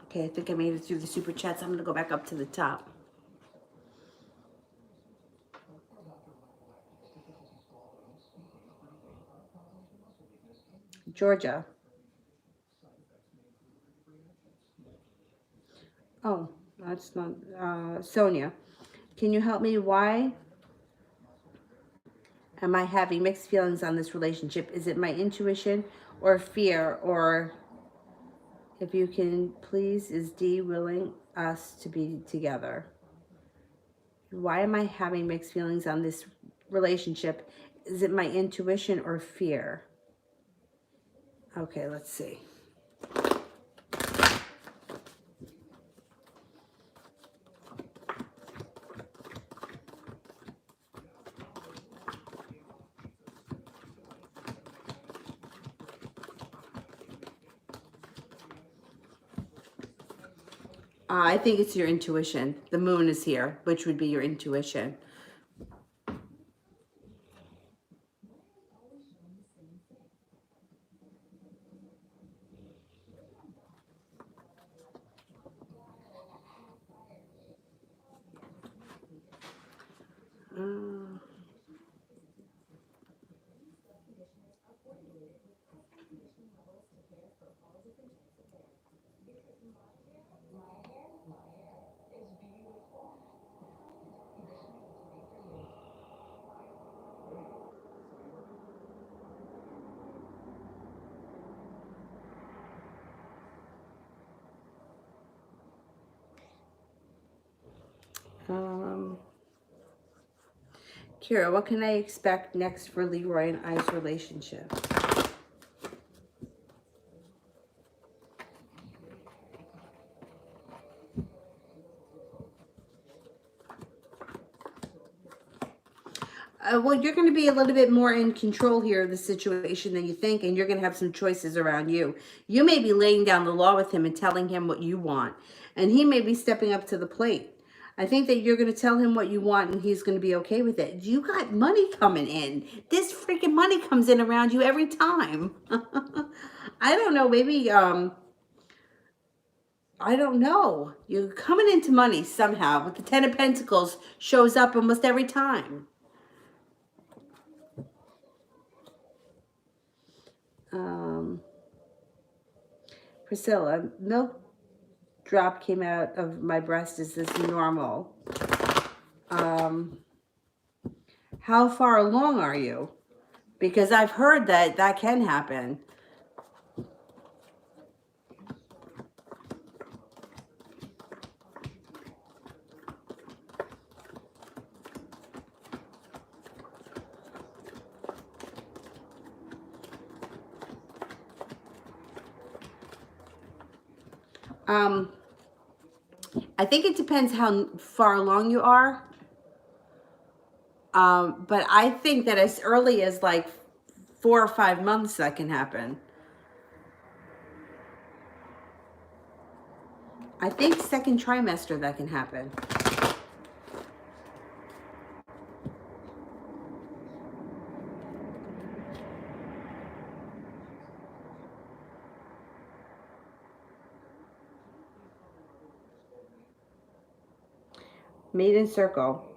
Okay, I think I made it through the super chats. I'm going to go back up to the top. Georgia. Oh, that's not Sonia. Can you help me? Why am I having mixed feelings on this relationship? Is it my intuition or fear? Or if you can please, is Dee willing us to be together? Why am I having mixed feelings on this relationship? Is it my intuition or fear? Okay, let's see. I think it's your intuition. The moon is here, which would be your intuition. Kira, what can I expect next for Leroy and I's relationship? Well, you're going to be a little bit more in control here of the situation than you think, and you're going to have some choices around you. You may be laying down the law with him and telling him what you want, and he may be stepping up to the plate. I think that you're going to tell him what you want, and he's going to be okay with it. You got money coming in. This freaking money comes in around you every time. I don't know, maybe, I don't know. You're coming into money somehow, but the Ten of Pentacles shows up almost every time. Priscilla, milk drop came out of my breast. Is this normal? How far along are you? Because I've heard that that can happen. I think it depends how far along you are. But I think that as early as like 4 or 5 months that can happen. I think second trimester that can happen. Maiden circle.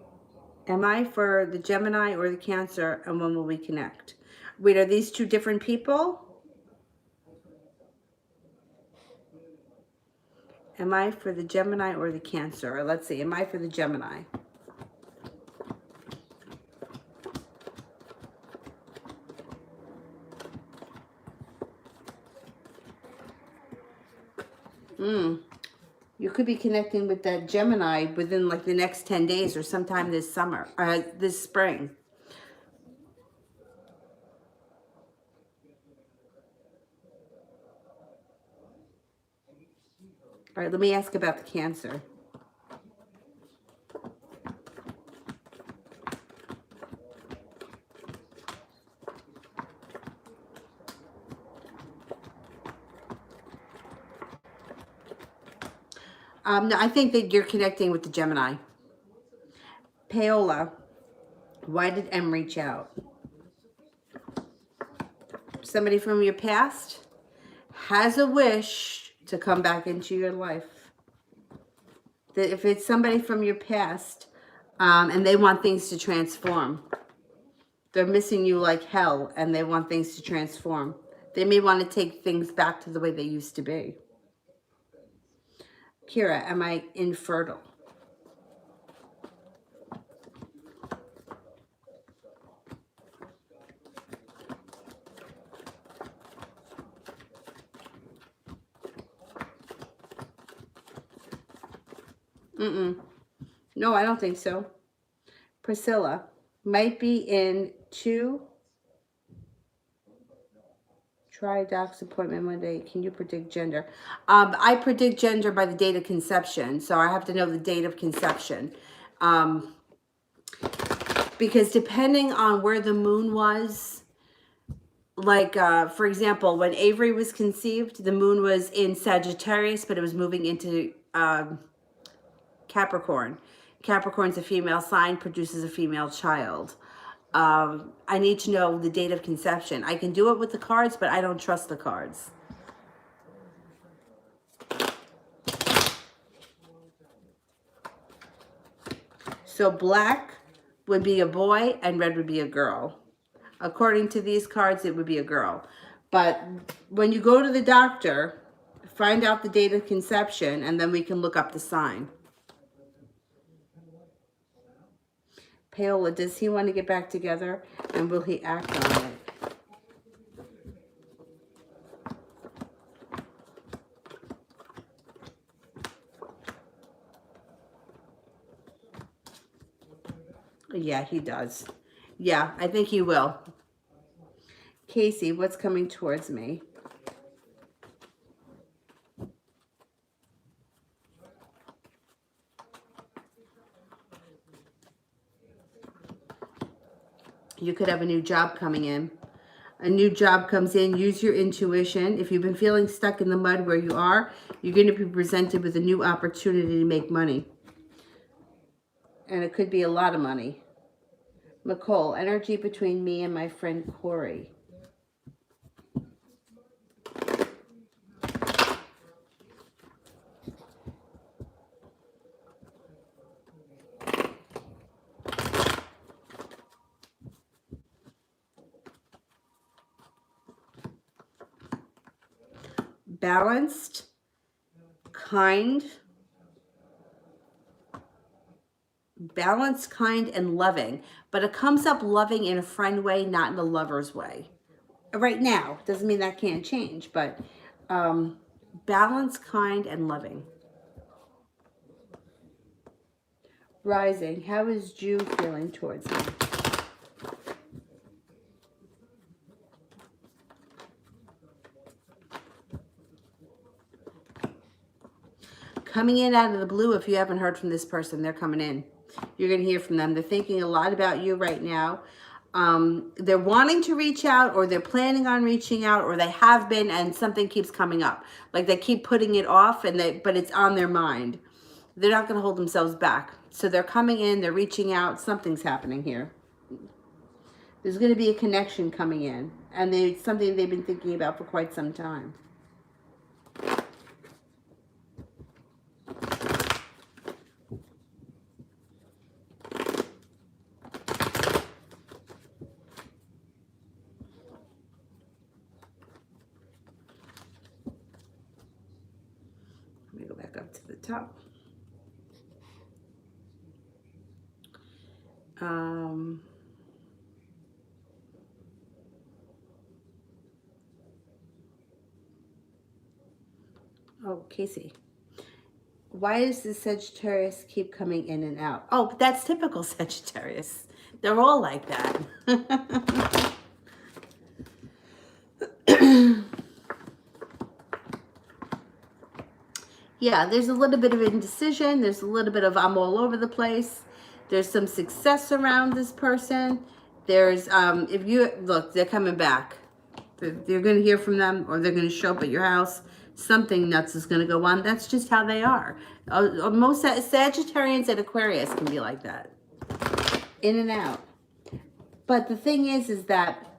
Am I for the Gemini or the Cancer, and when will we connect? Wait, are these two different people? Am I for the Gemini or the Cancer? Let's see, am I for the Gemini? You could be connecting with that Gemini within like the next 10 days or sometime this summer, this spring. All right, let me ask about the Cancer. No, I think that you're connecting with the Gemini. Paola, why did M reach out? Somebody from your past has a wish to come back into your life. That if it's somebody from your past, and they want things to transform, they're missing you like hell, and they want things to transform. They may want to take things back to the way they used to be. Kira, am I infertile? No, I don't think so. Priscilla, might be in 2. Try doc's appointment Monday. Can you predict gender? I predict gender by the date of conception, so I have to know the date of conception. Because depending on where the moon was, like, for example, when Avery was conceived, the moon was in Sagittarius, but it was moving into Capricorn. Capricorn's a female sign, produces a female child. I need to know the date of conception. I can do it with the cards, but I don't trust the cards. So black would be a boy and red would be a girl. According to these cards, it would be a girl. But when you go to the doctor, find out the date of conception, and then we can look up the sign. Paola, does he want to get back together, and will he act on it? Yeah, he does. Yeah, I think he will. Casey, what's coming towards me? You could have a new job coming in. A new job comes in. Use your intuition. If you've been feeling stuck in the mud where you are, you're going to be presented with a new opportunity to make money. And it could be a lot of money. McCole, energy between me and my friend Corey. Balanced, kind, and loving. But it comes up loving in a friend way, not in a lover's way. Right now, doesn't mean that can't change, but balanced, kind, and loving. Rising, how is Jew feeling towards me? coming in out of the blue. If you haven't heard from this person, they're coming in. You're going to hear from them. They're thinking a lot about you right now. They're wanting to reach out, or they're planning on reaching out, or they have been, and something keeps coming up. Like they keep putting it off, but it's on their mind. They're not going to hold themselves back. So they're coming in, they're reaching out. Something's happening here. There's going to be a connection coming in, and it's something they've been thinking about for quite some time. Let me go back up to the top. Oh, Casey. Why does the Sagittarius keep coming in and out? Oh, but that's typical Sagittarius. They're all like that. Yeah, there's a little bit of indecision. There's a little bit of I'm all over the place. There's some success around this person. There's, if you, look, they're coming back. You're going to hear from them, or they're going to show up at your house. Something nuts is going to go on. That's just how they are. Most Sagittarians and Aquarius can be like that. In and out. But the thing is that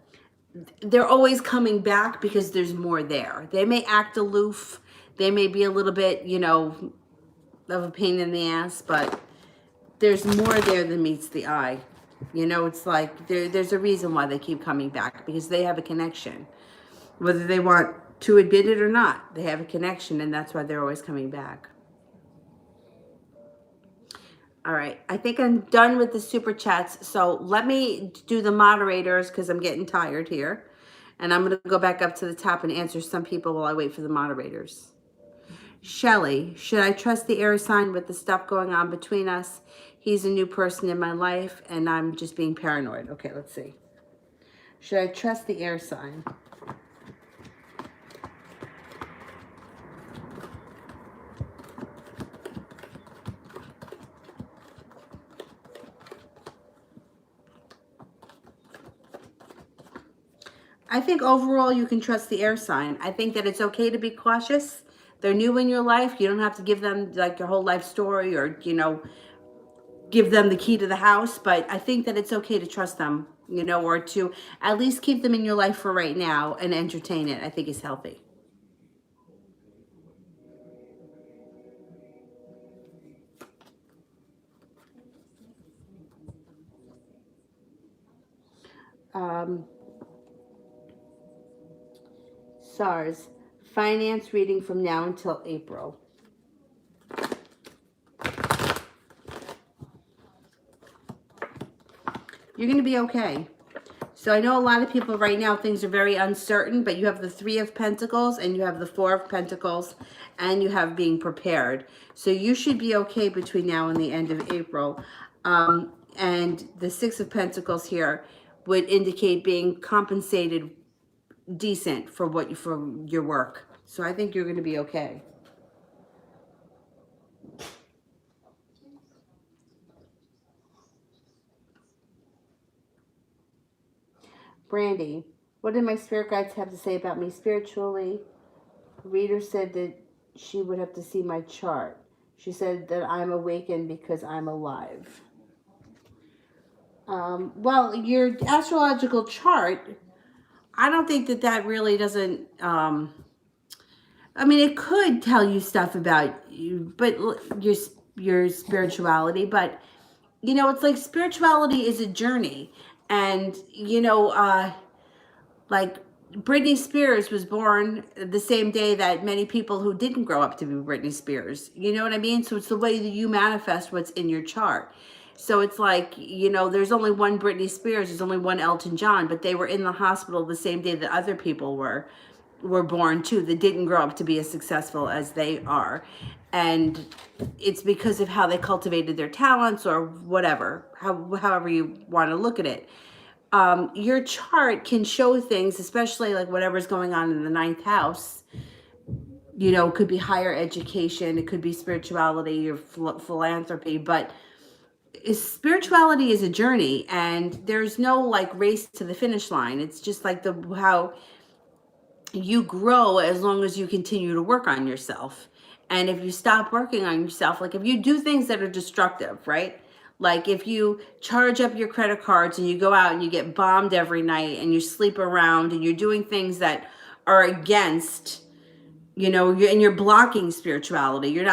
they're always coming back because there's more there. They may act aloof. They may be a little bit, you know, of a pain in the ass, but there's more there than meets the eye. You know, it's like there's a reason why they keep coming back, because they have a connection. Whether they want to admit it or not, they have a connection, and that's why they're always coming back. All right, I think I'm done with the super chats. So let me do the moderators because I'm getting tired here. And I'm going to go back up to the top and answer some people while I wait for the moderators. Shelly, should I trust the air sign with the stuff going on between us? He's a new person in my life and I'm just being paranoid. Okay, let's see. Should I trust the air sign? I think overall you can trust the air sign. I think that it's okay to be cautious. They're new in your life. You don't have to give them like your whole life story or, you know, give them the key to the house. But I think that it's okay to trust them, you know, or to at least keep them in your life for right now and entertain it. I think is healthy. SARS, finance reading from now until April. You're going to be okay. So I know a lot of people right now, things are very uncertain, but you have the 3 of Pentacles and you have the 4 of Pentacles and you have being prepared. So you should be okay between now and the end of April. And the 6 of Pentacles here would indicate being compensated decent for your work. So I think you're going to be okay. Brandy, what did my spirit guides have to say about me spiritually? The reader said that she would have to see my chart. She said that I'm awakened because I'm alive. Well, your astrological chart, I don't think that really doesn't, I mean, it could tell you stuff about you, but your spirituality, but, you know, it's like spirituality is a journey. And, you know, like Britney Spears was born the same day that many people who didn't grow up to be Britney Spears. You know what I mean? So it's the way that you manifest what's in your chart. So it's like, you know, there's only one Britney Spears, there's only one Elton John, but they were in the hospital the same day that other people were born too, that didn't grow up to be as successful as they are. And it's because of how they cultivated their talents or whatever, however you want to look at it. Your chart can show things, especially like whatever's going on in the 9th house, You know, it could be higher education, it could be spirituality or philanthropy, but spirituality is a journey, and there's no like race to the finish line. It's just like how you grow as long as you continue to work on yourself. And if you stop working on yourself, like if you do things that are destructive, right? Like if you charge up your credit cards and you go out and you get bombed every night and you sleep around and you're doing things that are against, you know, and you're blocking spirituality, you're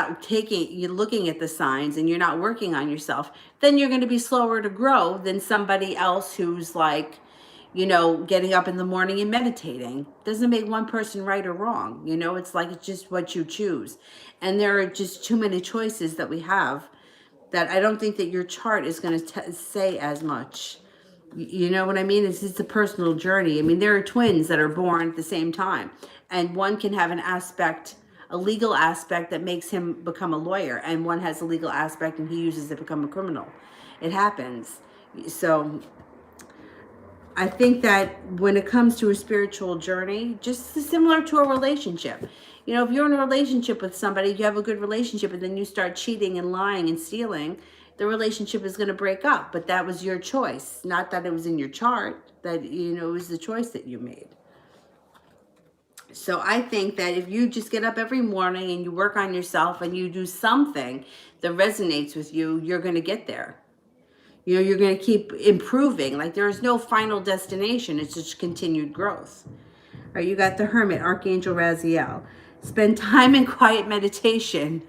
looking at the signs and you're not working on yourself, then you're going to be slower to grow than somebody else who's like, you know, getting up in the morning and meditating. Doesn't make one person right or wrong. You know, it's like, it's just what you choose. And there are just too many choices that we have that I don't think that your chart is going to say as much. You know what I mean? It's just a personal journey. I mean, there are twins that are born at the same time, and one can have a legal aspect that makes him become a lawyer, and one has a legal aspect and he uses it to become a criminal. It happens. So I think that when it comes to a spiritual journey, just similar to a relationship, you know, if you're in a relationship with somebody, you have a good relationship, and then you start cheating and lying and stealing, the relationship is going to break up. But that was your choice, not that it was in your chart, that, you know, it was the choice that you made. So I think that if you just get up every morning and you work on yourself and you do something that resonates with you, you're going to get there. You know, you're going to keep improving. Like, there is no final destination. It's just continued growth. All right, you got the Hermit, Archangel Raziel. Spend time in quiet meditation.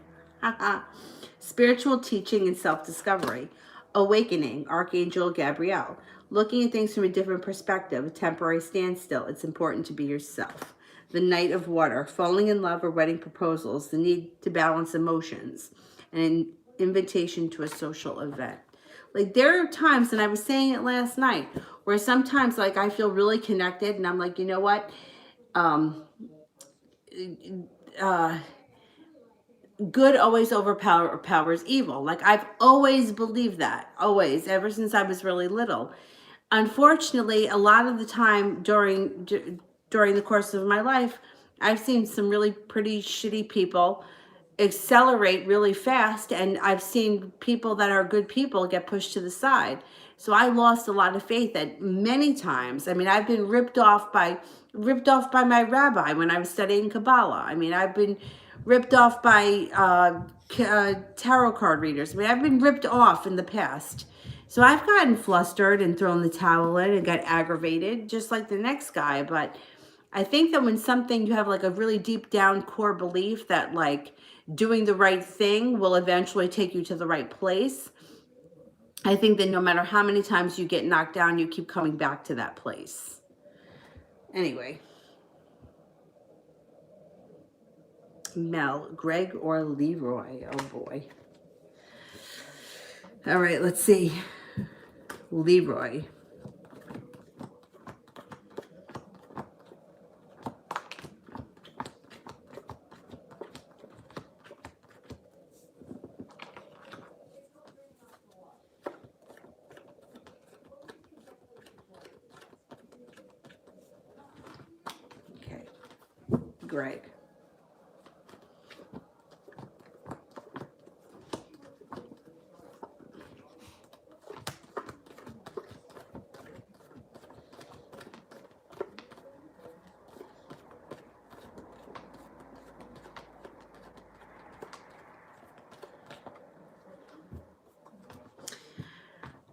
Spiritual teaching and self-discovery. Awakening, Archangel Gabriel. Looking at things from a different perspective, a temporary standstill. It's important to be yourself. The Knight of Water, falling in love or wedding proposals, the need to balance emotions, and an invitation to a social event. Like, there are times, and I was saying it last night, where sometimes like I feel really connected and I'm like, you know what? Good always overpowers evil. Like, I've always believed that, always, ever since I was really little. Unfortunately, a lot of the time during the course of my life, I've seen some really pretty shitty people accelerate really fast, and I've seen people that are good people get pushed to the side. So I lost a lot of faith at many times. I mean, I've been ripped off by my rabbi when I was studying Kabbalah. I mean, I've been ripped off by tarot card readers. I mean, I've been ripped off in the past. So I've gotten flustered and thrown the towel in and got aggravated, just like the next guy. But I think that when something, you have like a really deep down core belief that like doing the right thing will eventually take you to the right place, I think that no matter how many times you get knocked down, you keep coming back to that place. Anyway. Mel, Greg, or Leroy? Oh boy. All right, let's see. Leroy. Okay. Greg.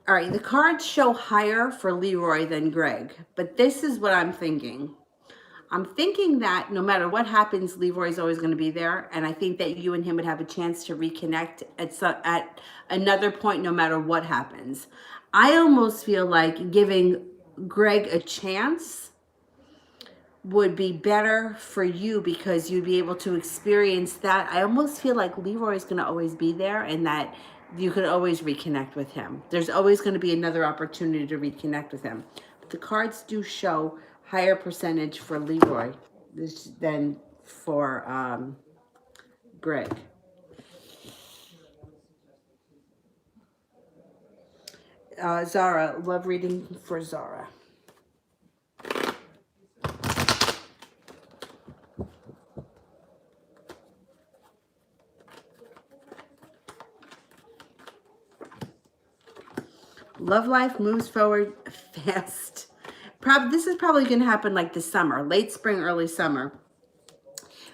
All right, the cards show higher for Leroy than Greg, but this is what I'm thinking. I'm thinking that no matter what happens, Leroy's always going to be there, and I think that you and him would have a chance to reconnect at another point, no matter what happens. I almost feel like giving Greg a chance would be better for you because you'd be able to experience that. I almost feel like Leroy is going to always be there, and that you could always reconnect with him. There's always going to be another opportunity to reconnect with him. But the cards do show higher percentage for Leroy than for Greg. Zara, love reading for Zara. Love life moves forward fast. This is probably going to happen like this summer, late spring, early summer,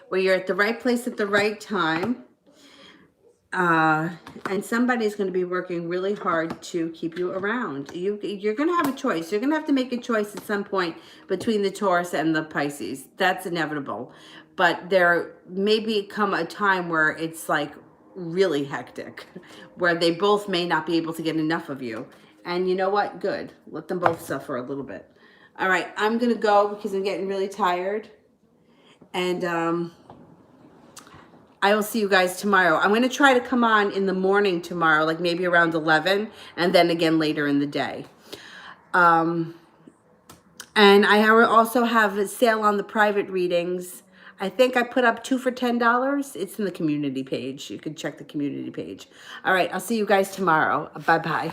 where you're at the right place at the right time. And somebody's going to be working really hard to keep you around. You're going to have a choice. You're going to have to make a choice at some point between the Taurus and the Pisces. That's inevitable. But there may become a time where it's like really hectic, where they both may not be able to get enough of you. And you know what? Good. Let them both suffer a little bit. All right, I'm going to go because I'm getting really tired. And I will see you guys tomorrow. I'm going to try to come on in the morning tomorrow, like maybe around 11, and then again later in the day. And I also have a sale on the private readings. I think I put up 2 for $10. It's in the community page. You can check the community page. All right, I'll see you guys tomorrow. Bye-bye.